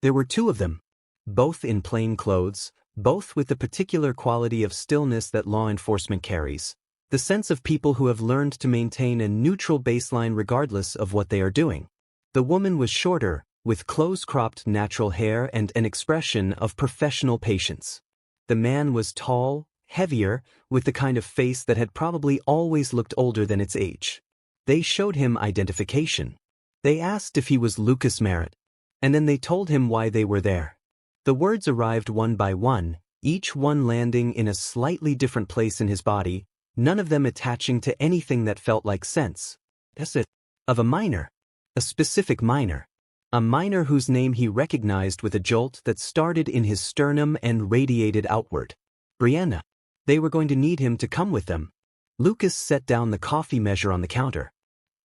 Speaker 3: There were 2 of them, both in plain clothes, both with the particular quality of stillness that law enforcement carries, the sense of people who have learned to maintain a neutral baseline regardless of what they are doing. The woman was shorter, with close-cropped natural hair and an expression of professional patience. The man was tall, heavier, with the kind of face that had probably always looked older than its age. They showed him identification. They asked if he was Lucas Merritt, and then they told him why they were there. The words arrived one by one, each one landing in a slightly different place in his body, none of them attaching to anything that felt like sense. That's it. Of a minor. A specific minor. A minor whose name he recognized with a jolt that started in his sternum and radiated outward. Brianna. They were going to need him to come with them. Lucas set down the coffee measure on the counter.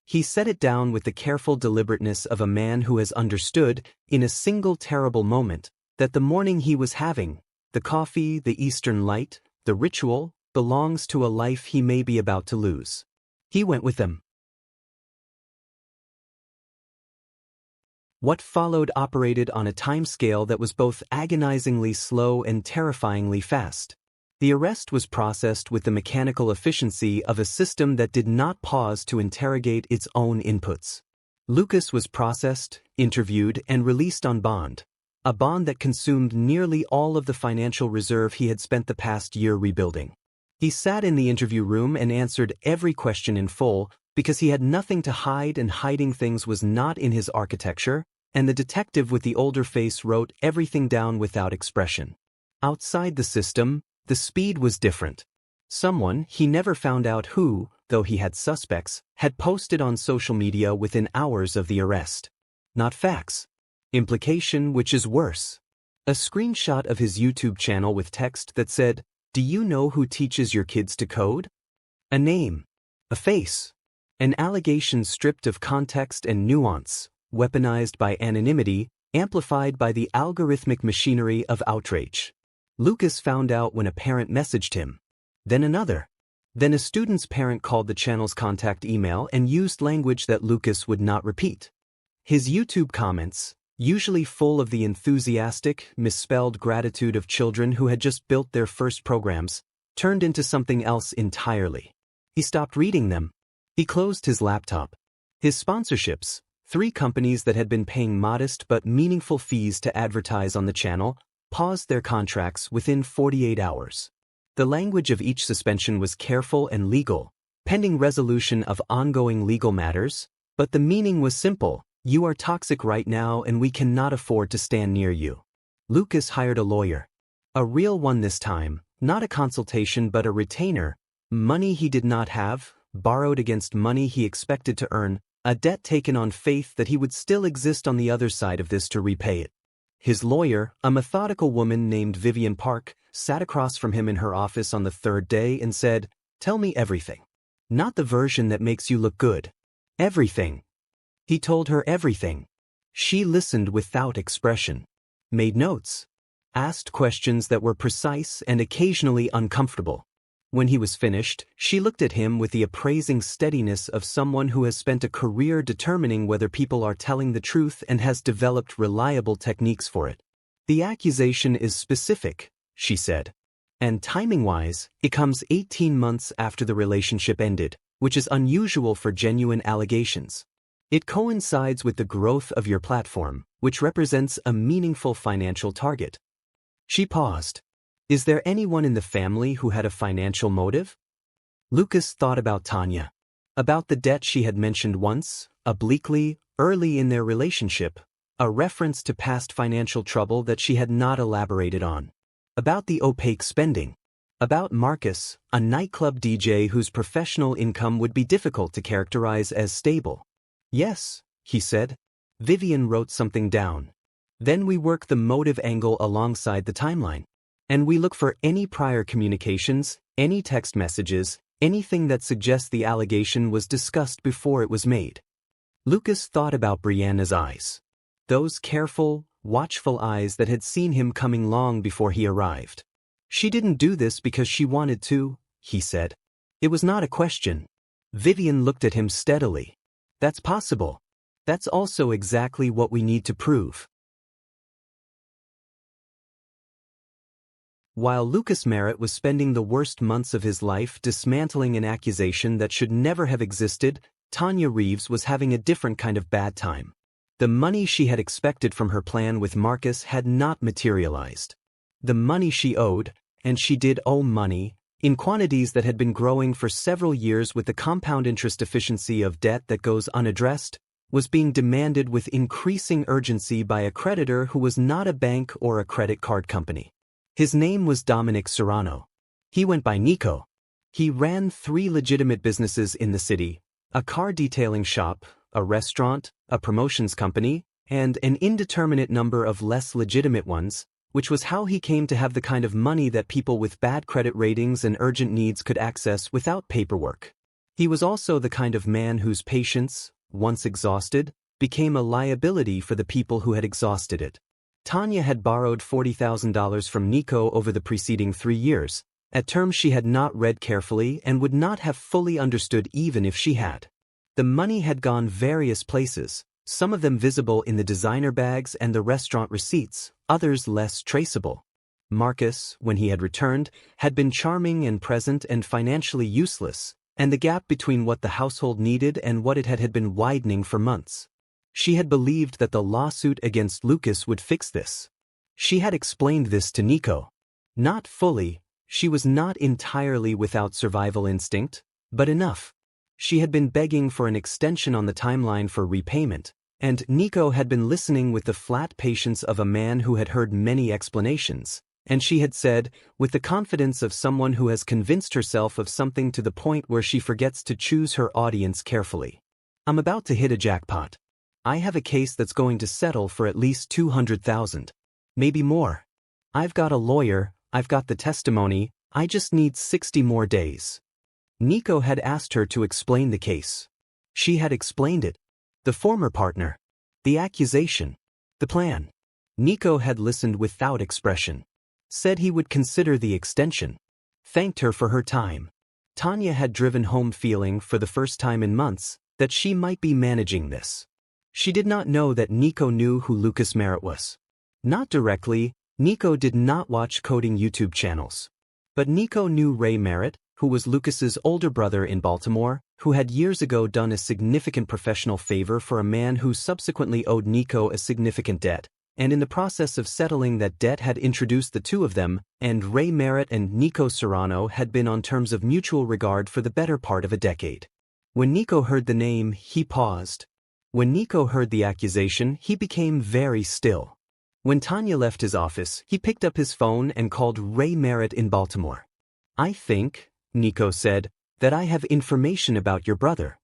Speaker 3: He set it down with the careful deliberateness of a man who has understood, in a single terrible moment, that the morning he was having, the coffee, the Eastern light, the ritual, belongs to a life he may be about to lose. He went with them. What followed operated on a timescale that was both agonizingly slow and terrifyingly fast. The arrest was processed with the mechanical efficiency of a system that did not pause to interrogate its own inputs. Lucas was processed, interviewed, and released on bond. A bond that consumed nearly all of the financial reserve he had spent the past year rebuilding. He sat in the interview room and answered every question in full because he had nothing to hide, and hiding things was not in his architecture, and the detective with the older face wrote everything down without expression. Outside the system, the speed was different. Someone, he never found out who, though he had suspects, had posted on social media within hours of the arrest. Not facts. Implication, which is worse. A screenshot of his YouTube channel with text that said, "Do you know who teaches your kids to code?" A name. A face. An allegation stripped of context and nuance, weaponized by anonymity, amplified by the algorithmic machinery of outrage. Lucas found out when a parent messaged him. Then another. Then a student's parent called the channel's contact email and used language that Lucas would not repeat. His YouTube comments, usually full of the enthusiastic, misspelled gratitude of children who had just built their first programs, turned into something else entirely. He stopped reading them. He closed his laptop. His sponsorships, 3 companies that had been paying modest but meaningful fees to advertise on the channel, paused their contracts within 48 hours. The language of each suspension was careful and legal, pending resolution of ongoing legal matters, but the meaning was simple: you are toxic right now and we cannot afford to stand near you. Lucas hired a lawyer. A real one this time, not a consultation but a retainer, money he did not have, borrowed against money he expected to earn, a debt taken on faith that he would still exist on the other side of this to repay it. His lawyer, a methodical woman named Vivian Park, sat across from him in her office on the 3rd day and said, "Tell me everything. Not the version that makes you look good. Everything." He told her everything. She listened without expression, made notes, asked questions that were precise and occasionally uncomfortable. When he was finished, she looked at him with the appraising steadiness of someone who has spent a career determining whether people are telling the truth and has developed reliable techniques for it. "The accusation is specific," she said. "And timing-wise, it comes 18 months after the relationship ended, which is unusual for genuine allegations. It coincides with the growth of your platform, which represents a meaningful financial target." She paused. Is there anyone in the family who had a financial motive? Lucas thought about Tanya. About the debt she had mentioned once, obliquely, early in their relationship, a reference to past financial trouble that she had not elaborated on. About the opaque spending. About Marcus, a nightclub DJ whose professional income would be difficult to characterize as stable. "Yes," he said. Vivian wrote something down. "Then we work the motive angle alongside the timeline. And we look for any prior communications, any text messages, anything that suggests the allegation was discussed before it was made." Lucas thought about Brianna's eyes. Those careful, watchful eyes that had seen him coming long before he arrived. "She didn't do this because she wanted to," he said. It was not a question. Vivian looked at him steadily. "That's possible. That's also exactly what we need to prove." While Lucas Merritt was spending the worst months of his life dismantling an accusation that should never have existed, Tanya Reeves was having a different kind of bad time. The money she had expected from her plan with Marcus had not materialized. The money she owed, and she did owe money, in quantities that had been growing for several years with the compound interest efficiency of debt that goes unaddressed, was being demanded with increasing urgency by a creditor who was not a bank or a credit card company. His name was Dominic Serrano. He went by Nico. He ran 3 legitimate businesses in the city: a car detailing shop, a restaurant, a promotions company, and an indeterminate number of less legitimate ones, which was how he came to have the kind of money that people with bad credit ratings and urgent needs could access without paperwork. He was also the kind of man whose patience, once exhausted, became a liability for the people who had exhausted it. Tanya had borrowed $40,000 from Nico over the preceding 3 years, at terms she had not read carefully and would not have fully understood even if she had. The money had gone various places, some of them visible in the designer bags and the restaurant receipts, others less traceable. Marcus, when he had returned, had been charming and present and financially useless, and the gap between what the household needed and what it had been widening for months. She had believed that the lawsuit against Lucas would fix this. She had explained this to Nico. Not fully, she was not entirely without survival instinct, but enough. She had been begging for an extension on the timeline for repayment, and Nico had been listening with the flat patience of a man who had heard many explanations, and she had said, with the confidence of someone who has convinced herself of something to the point where she forgets to choose her audience carefully. I'm about to hit a jackpot. I have a case that's going to settle for at least $200,000. Maybe more. I've got a lawyer, I've got the testimony, I just need 60 more days. Nico had asked her to explain the case. She had explained it. The former partner. The accusation. The plan. Nico had listened without expression. Said he would consider the extension. Thanked her for her time. Tanya had driven home feeling, for the first time in months, that she might be managing this. She did not know that Nico knew who Lucas Merritt was. Not directly, Nico did not watch coding YouTube channels. But Nico knew Ray Merritt, who was Lucas's older brother in Baltimore, who had years ago done a significant professional favor for a man who subsequently owed Nico a significant debt, and in the process of settling that debt had introduced the two of them, and Ray Merritt and Nico Serrano had been on terms of mutual regard for the better part of a decade. When Nico heard the name, he paused. When Nico heard the accusation, he became very still. When Tanya left his office, he picked up his phone and called Ray Merritt in Baltimore. "I think," Nico said, "that I have information about your brother."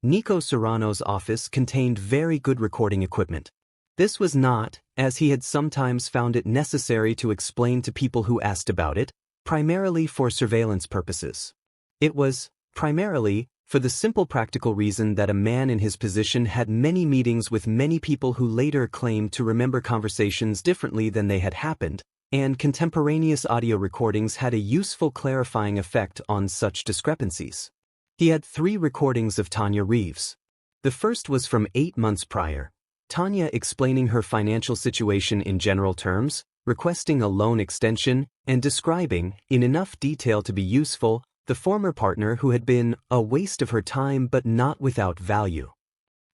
Speaker 3: Nico Serrano's office contained very good recording equipment. This was not, as he had sometimes found it necessary to explain to people who asked about it, primarily for surveillance purposes. It was, primarily, for the simple practical reason that a man in his position had many meetings with many people who later claimed to remember conversations differently than they had happened, and contemporaneous audio recordings had a useful clarifying effect on such discrepancies. He had 3 recordings of Tanya Reeves. The first was from 8 months prior, Tanya explaining her financial situation in general terms, requesting a loan extension, and describing, in enough detail to be useful, the former partner who had been a waste of her time but not without value.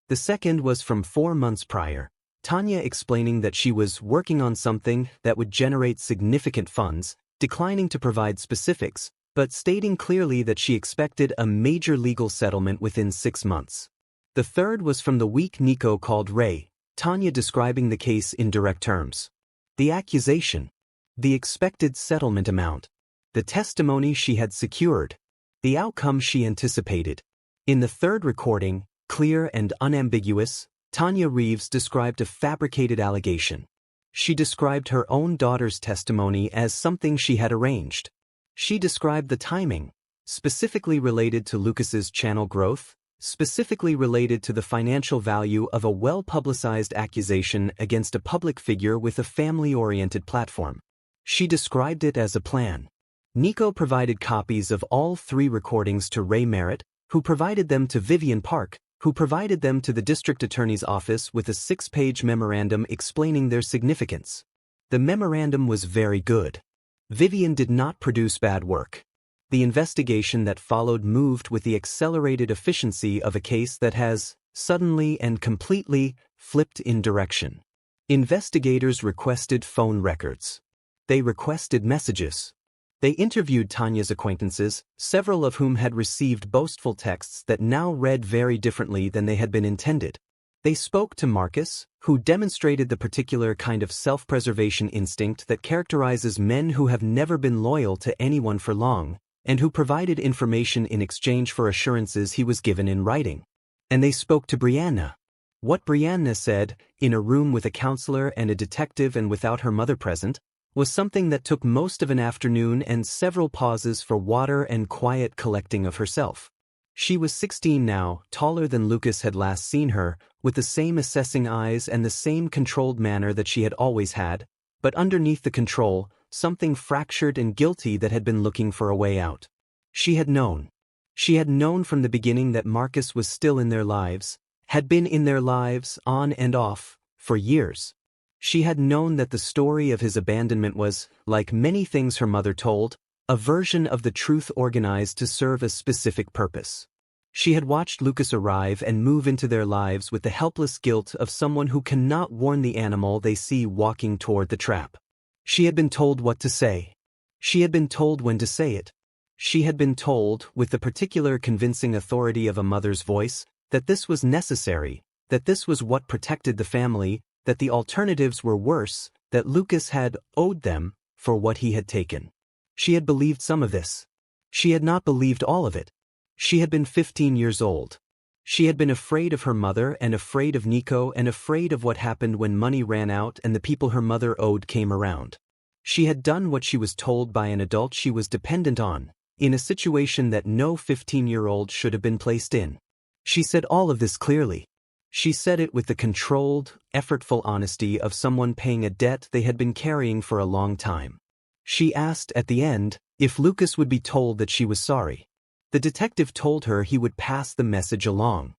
Speaker 3: The second was from 4 months prior, Tanya explaining that she was working on something that would generate significant funds, declining to provide specifics, but stating clearly that she expected a major legal settlement within 6 months. The third was from the week Nico called Ray, Tanya describing the case in direct terms. The accusation. The expected settlement amount. The testimony she had secured. The outcome she anticipated. In the third recording, clear and unambiguous, Tanya Reeves described a fabricated allegation. She described her own daughter's testimony as something she had arranged. She described the timing, specifically related to Lucas's channel growth, specifically related to the financial value of a well-publicized accusation against a public figure with a family-oriented platform. She described it as a plan. Nico provided copies of all 3 recordings to Ray Merritt, who provided them to Vivian Park, who provided them to the district attorney's office with a 6-page memorandum explaining their significance. The memorandum was very good. Vivian did not produce bad work. The investigation that followed moved with the accelerated efficiency of a case that has, suddenly and completely, flipped in direction. Investigators requested phone records. They requested messages. They interviewed Tanya's acquaintances, several of whom had received boastful texts that now read very differently than they had been intended. They spoke to Marcus, who demonstrated the particular kind of self-preservation instinct that characterizes men who have never been loyal to anyone for long, and who provided information in exchange for assurances he was given in writing. And they spoke to Brianna. What Brianna said, in a room with a counselor and a detective and without her mother present, was something that took most of an afternoon and several pauses for water and quiet collecting of herself. She was 16 now, taller than Lucas had last seen her, with the same assessing eyes and the same controlled manner that she had always had, but underneath the control, something fractured and guilty that had been looking for a way out. She had known. She had known from the beginning that Marcus was still in their lives, had been in their lives, on and off, for years. She had known that the story of his abandonment was, like many things her mother told, a version of the truth organized to serve a specific purpose. She had watched Lucas arrive and move into their lives with the helpless guilt of someone who cannot warn the animal they see walking toward the trap. She had been told what to say. She had been told when to say it. She had been told, with the particular convincing authority of a mother's voice, that this was necessary, that this was what protected the family, that the alternatives were worse, that Lucas had owed them for what he had taken. She had believed some of this. She had not believed all of it. She had been 15 years old. She had been afraid of her mother and afraid of Nico and afraid of what happened when money ran out and the people her mother owed came around. She had done what she was told by an adult she was dependent on, in a situation that no 15-year-old should have been placed in. She said all of this clearly. She said it with the controlled, effortful honesty of someone paying a debt they had been carrying for a long time. She asked, at the end, if Lucas would be told that she was sorry. The detective told her he would pass the message along.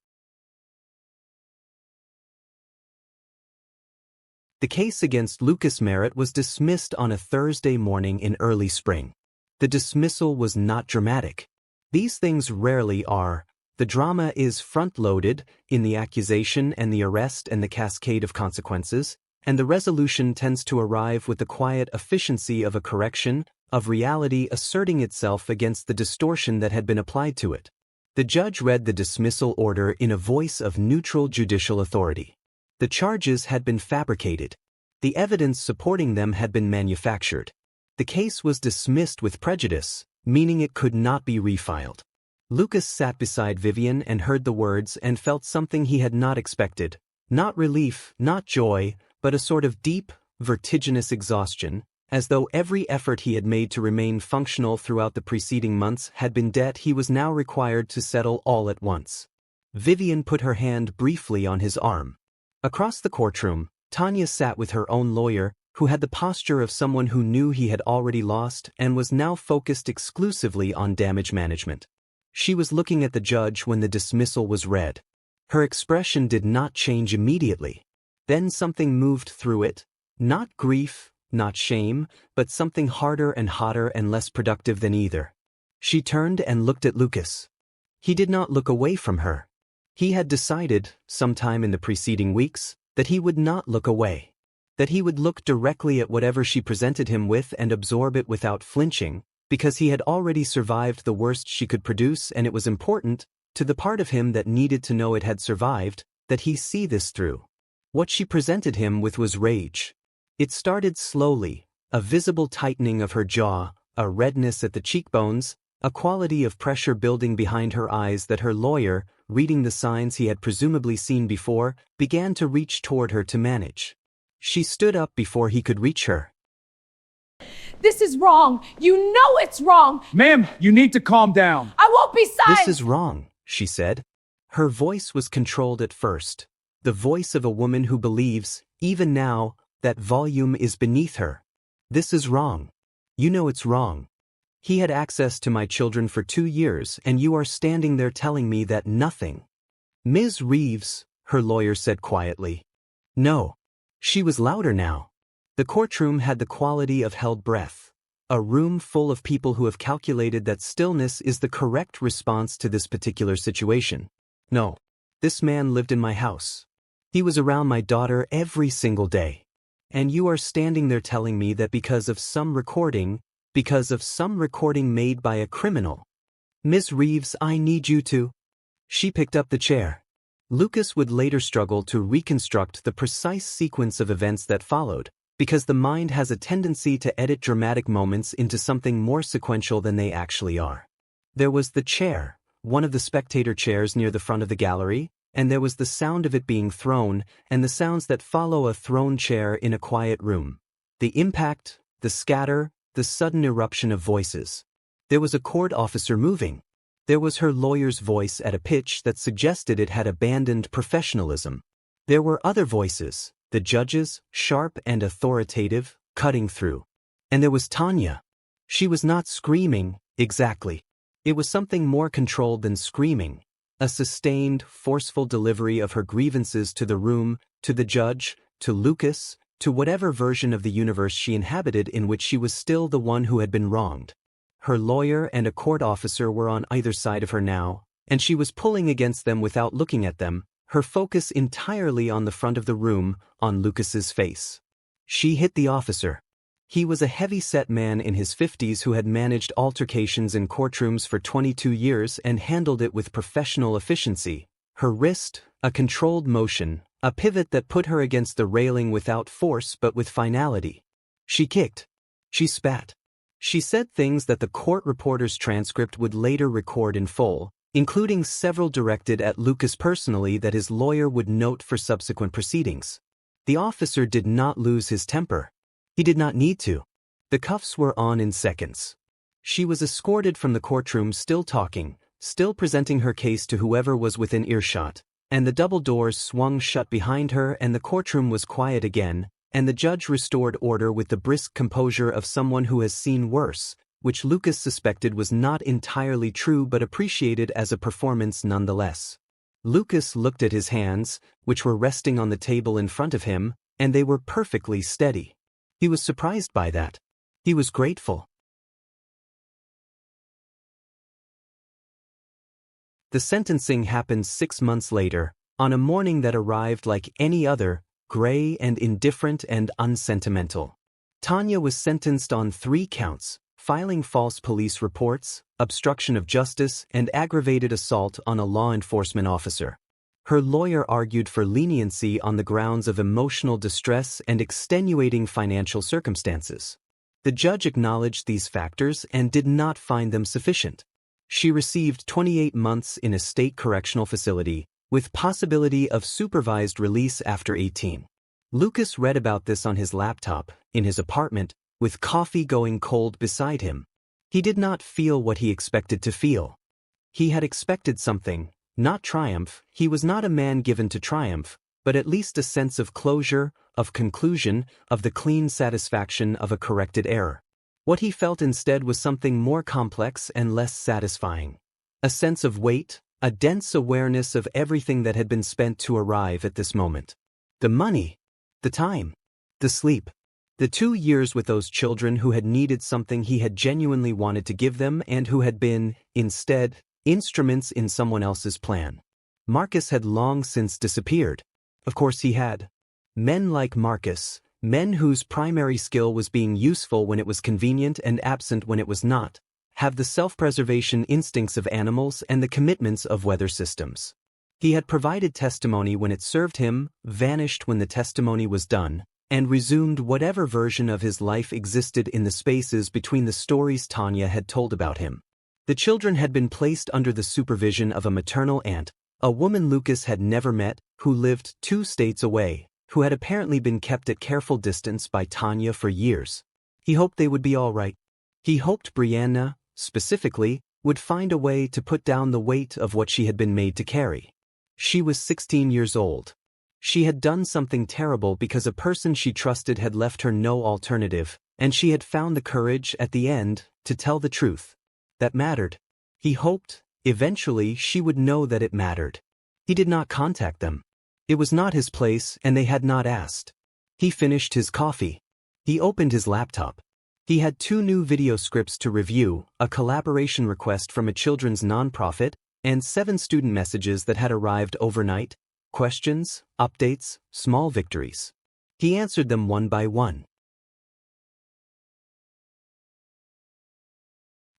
Speaker 3: The case against Lucas Merritt was dismissed on a Thursday morning in early spring. The dismissal was not dramatic. These things rarely are. The drama is front-loaded in the accusation and the arrest and the cascade of consequences, and the resolution tends to arrive with the quiet efficiency of a correction, of reality asserting itself against the distortion that had been applied to it. The judge read the dismissal order in a voice of neutral judicial authority. The charges had been fabricated. The evidence supporting them had been manufactured. The case was dismissed with prejudice, meaning it could not be refiled. Lucas sat beside Vivian and heard the words and felt something he had not expected. Not relief, not joy, but a sort of deep, vertiginous exhaustion, as though every effort he had made to remain functional throughout the preceding months had been debt he was now required to settle all at once. Vivian put her hand briefly on his arm. Across the courtroom, Tanya sat with her own lawyer, who had the posture of someone who knew he had already lost and was now focused exclusively on damage management. She was looking at the judge when the dismissal was read. Her expression did not change immediately. Then something moved through it, not grief, not shame, but something harder and hotter and less productive than either. She turned and looked at Lucas. He did not look away from her. He had decided, sometime in the preceding weeks, that he would not look away. That he would look directly at whatever she presented him with and absorb it without flinching, because he had already survived the worst she could produce, and it was important, to the part of him that needed to know it had survived, that he see this through. What she presented him with was rage. It started slowly, a visible tightening of her jaw, a redness at the cheekbones, a quality of pressure building behind her eyes that her lawyer, reading the signs he had presumably seen before, began to reach toward her to manage. She stood up before he could reach her.
Speaker 4: This is wrong. You know it's wrong.
Speaker 1: Ma'am, you need to calm down.
Speaker 4: I won't be silenced.
Speaker 3: This is wrong, she said. Her voice was controlled at first. The voice of a woman who believes, even now, that volume is beneath her. This is wrong. You know it's wrong. He had access to my children for 2 years, and you are standing there telling me that nothing. Ms. Reeves, her lawyer said quietly. No. She was louder now. The courtroom had the quality of held breath. A room full of people who have calculated that stillness is the correct response to this particular situation. No. This man lived in my house. He was around my daughter every single day. And you are standing there telling me that because of some recording made by a criminal. Miss Reeves, I need you to. She picked up the chair. Lucas would later struggle to reconstruct the precise sequence of events that followed, because the mind has a tendency to edit dramatic moments into something more sequential than they actually are. There was the chair, one of the spectator chairs near the front of the gallery, and there was the sound of it being thrown, and the sounds that follow a thrown chair in a quiet room. The impact, the scatter, the sudden eruption of voices. There was a court officer moving. There was her lawyer's voice at a pitch that suggested it had abandoned professionalism. There were other voices, the judge's, sharp and authoritative, cutting through. And there was Tanya. She was not screaming, exactly. It was something more controlled than screaming. A sustained, forceful delivery of her grievances to the room, to the judge, to Lucas, to whatever version of the universe she inhabited in which she was still the one who had been wronged. Her lawyer and a court officer were on either side of her now, and she was pulling against them without looking at them, her focus entirely on the front of the room, on Lucas's face. She hit the officer. He was a heavy-set man in his 50s who had managed altercations in courtrooms for 22 years and handled it with professional efficiency. Her wrist, a controlled motion, a pivot that put her against the railing without force but with finality. She kicked. She spat. She said things that the court reporter's transcript would later record in full, including several directed at Lucas personally that his lawyer would note for subsequent proceedings. The officer did not lose his temper. He did not need to. The cuffs were on in seconds. She was escorted from the courtroom still talking, still presenting her case to whoever was within earshot, and the double doors swung shut behind her and the courtroom was quiet again, and the judge restored order with the brisk composure of someone who has seen worse, which Lucas suspected was not entirely true but appreciated as a performance nonetheless. Lucas looked at his hands, which were resting on the table in front of him, and they were perfectly steady. He was surprised by that. He was grateful. The sentencing happened 6 months later, on a morning that arrived like any other, gray and indifferent and unsentimental. Tanya was sentenced on 3 counts, filing false police reports, obstruction of justice, and aggravated assault on a law enforcement officer. Her lawyer argued for leniency on the grounds of emotional distress and extenuating financial circumstances. The judge acknowledged these factors and did not find them sufficient. She received 28 months in a state correctional facility, with possibility of supervised release after 18. Lucas read about this on his laptop, in his apartment, with coffee going cold beside him. He did not feel what he expected to feel. He had expected something, not triumph. He was not a man given to triumph, but at least a sense of closure, of conclusion, of the clean satisfaction of a corrected error. What he felt instead was something more complex and less satisfying. A sense of weight, a dense awareness of everything that had been spent to arrive at this moment. The money, the time, the sleep, the 2 years with those children who had needed something he had genuinely wanted to give them and who had been, instead, instruments in someone else's plan. Marcus had long since disappeared. Of course he had. Men like Marcus, men whose primary skill was being useful when it was convenient and absent when it was not, have the self-preservation instincts of animals and the commitments of weather systems. He had provided testimony when it served him, vanished when the testimony was done, and resumed whatever version of his life existed in the spaces between the stories Tanya had told about him. The children had been placed under the supervision of a maternal aunt, a woman Lucas had never met, who lived 2 states away, who had apparently been kept at careful distance by Tanya for years. He hoped they would be all right. He hoped Brianna, specifically, would find a way to put down the weight of what she had been made to carry. She was 16 years old. She had done something terrible because a person she trusted had left her no alternative, and she had found the courage, at the end, to tell the truth. That mattered. He hoped, eventually, she would know that it mattered. He did not contact them. It was not his place, and they had not asked. He finished his coffee. He opened his laptop. He had 2 new video scripts to review, a collaboration request from a children's nonprofit, and 7 student messages that had arrived overnight, Questions, updates, small victories. He answered them one by one.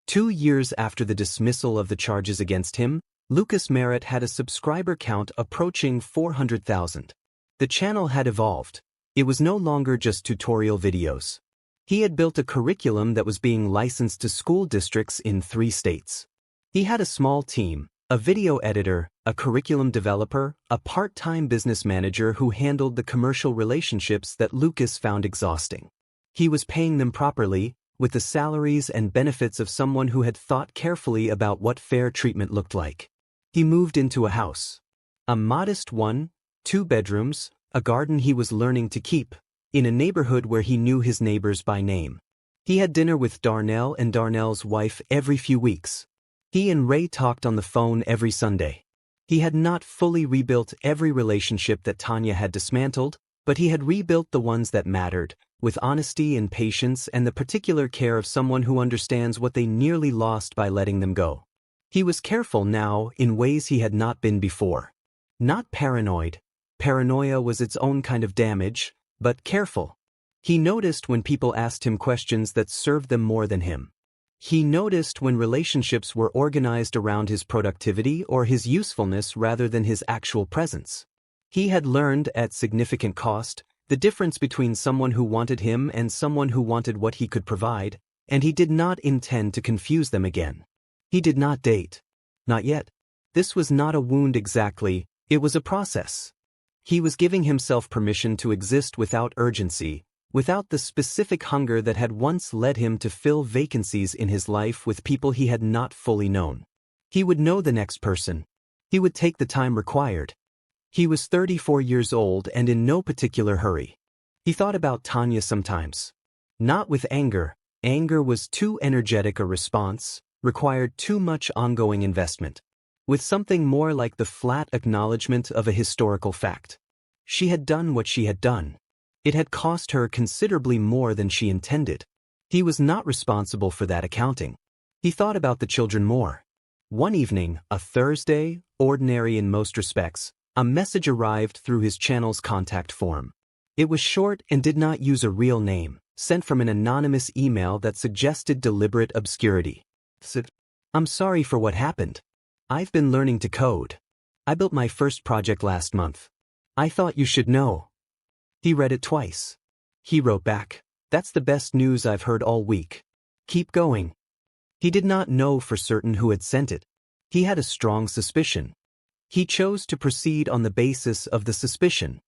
Speaker 3: 2 years after the dismissal of the charges against him, Lucas Merritt had a subscriber count approaching 400,000. The channel had evolved. It was no longer just tutorial videos. He had built a curriculum that was being licensed to school districts in 3 states. He had a small team, a video editor, a curriculum developer, a part-time business manager who handled the commercial relationships that Lucas found exhausting. He was paying them properly, with the salaries and benefits of someone who had thought carefully about what fair treatment looked like. He moved into a house. A modest 1, 2 bedrooms, a garden he was learning to keep, in a neighborhood where he knew his neighbors by name. He had dinner with Darnell and Darnell's wife every few weeks. He and Ray talked on the phone every Sunday. He had not fully rebuilt every relationship that Tanya had dismantled, but he had rebuilt the ones that mattered, with honesty and patience and the particular care of someone who understands what they nearly lost by letting them go. He was careful now in ways he had not been before. Not paranoid. Paranoia was its own kind of damage, but careful. He noticed when people asked him questions that served them more than him. He noticed when relationships were organized around his productivity or his usefulness rather than his actual presence. He had learned, at significant cost, the difference between someone who wanted him and someone who wanted what he could provide, and he did not intend to confuse them again. He did not date. Not yet. This was not a wound exactly, it was a process. He was giving himself permission to exist without urgency, without the specific hunger that had once led him to fill vacancies in his life with people he had not fully known. He would know the next person. He would take the time required. He was 34 years old and in no particular hurry. He thought about Tanya sometimes. Not with anger. Anger was too energetic a response, required too much ongoing investment. With something more like the flat acknowledgement of a historical fact. She had done what she had done. It had cost her considerably more than she intended. He was not responsible for that accounting. He thought about the children more. One evening, a Thursday, ordinary in most respects, a message arrived through his channel's contact form. It was short and did not use a real name, sent from an anonymous email that suggested deliberate obscurity. I'm sorry for what happened. I've been learning to code. I built my first project last month. I thought you should know. He read it twice. He wrote back, "That's the best news I've heard all week. Keep going." He did not know for certain who had sent it. He had a strong suspicion. He chose to proceed on the basis of the suspicion.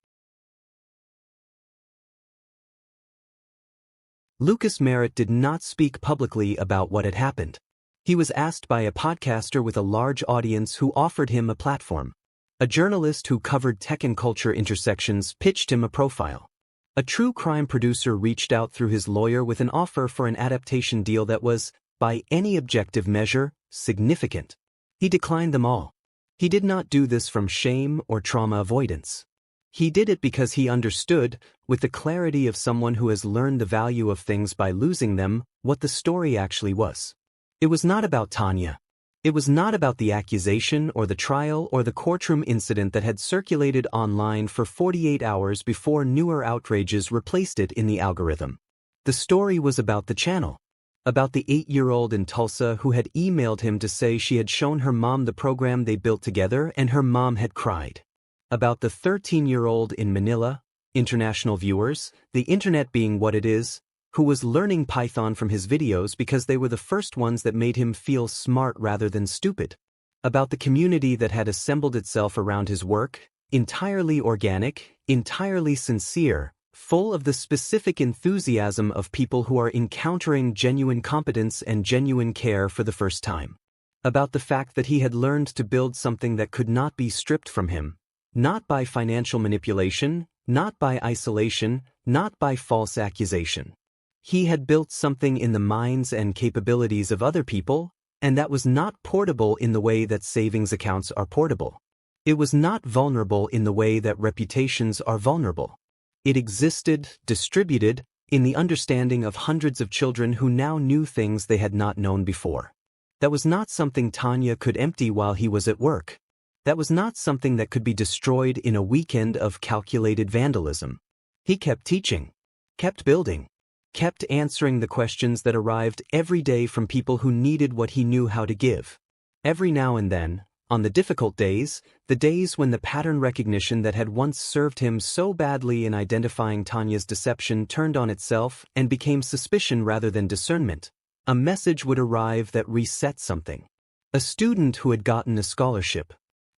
Speaker 3: Lucas Merritt did not speak publicly about what had happened. He was asked by a podcaster with a large audience who offered him a platform. A journalist who covered tech and culture intersections pitched him a profile. A true crime producer reached out through his lawyer with an offer for an adaptation deal that was, by any objective measure, significant. He declined them all. He did not do this from shame or trauma avoidance. He did it because he understood, with the clarity of someone who has learned the value of things by losing them, what the story actually was. It was not about Tanya. It was not about the accusation or the trial or the courtroom incident that had circulated online for 48 hours before newer outrages replaced it in the algorithm. The story was about the channel. About the 8-year-old in Tulsa who had emailed him to say she had shown her mom the program they built together and her mom had cried. About the 13-year-old in Manila, international viewers, the internet being what it is, who was learning Python from his videos because they were the first ones that made him feel smart rather than stupid. About the community that had assembled itself around his work, entirely organic, entirely sincere, full of the specific enthusiasm of people who are encountering genuine competence and genuine care for the first time. About the fact that he had learned to build something that could not be stripped from him, not by financial manipulation, not by isolation, not by false accusation. He had built something in the minds and capabilities of other people, and that was not portable in the way that savings accounts are portable. It was not vulnerable in the way that reputations are vulnerable. It existed, distributed, in the understanding of hundreds of children who now knew things they had not known before. That was not something Tanya could empty while he was at work. That was not something that could be destroyed in a weekend of calculated vandalism. He kept teaching, kept building, kept answering the questions that arrived every day from people who needed what he knew how to give. Every now and then, on the difficult days, the days when the pattern recognition that had once served him so badly in identifying Tanya's deception turned on itself and became suspicion rather than discernment, a message would arrive that reset something. A student who had gotten a scholarship.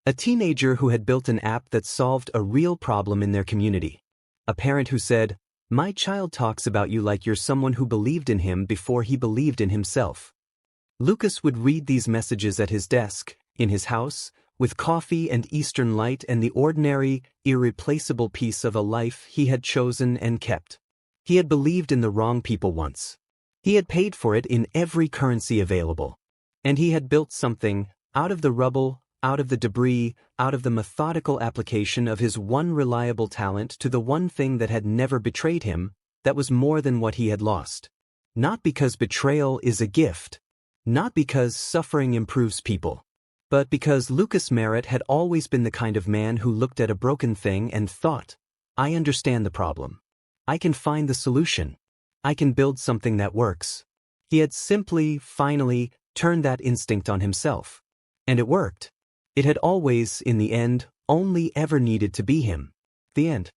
Speaker 3: A teenager who had built an app that solved a real problem in their community. A parent who said, "My child talks about you like you're someone who believed in him before he believed in himself." Lucas would read these messages at his desk, in his house, with coffee and Eastern light and the ordinary, irreplaceable piece of a life he had chosen and kept. He had believed in the wrong people once. He had paid for it in every currency available. And he had built something, out of the rubble, out of the debris, out of the methodical application of his one reliable talent to the one thing that had never betrayed him, that was more than what he had lost. Not because betrayal is a gift. Not because suffering improves people. But because Lucas Merritt had always been the kind of man who looked at a broken thing and thought, "I understand the problem. I can find the solution. I can build something that works." He had simply, finally, turned that instinct on himself. And it worked. It had always, in the end, only ever needed to be him. The end.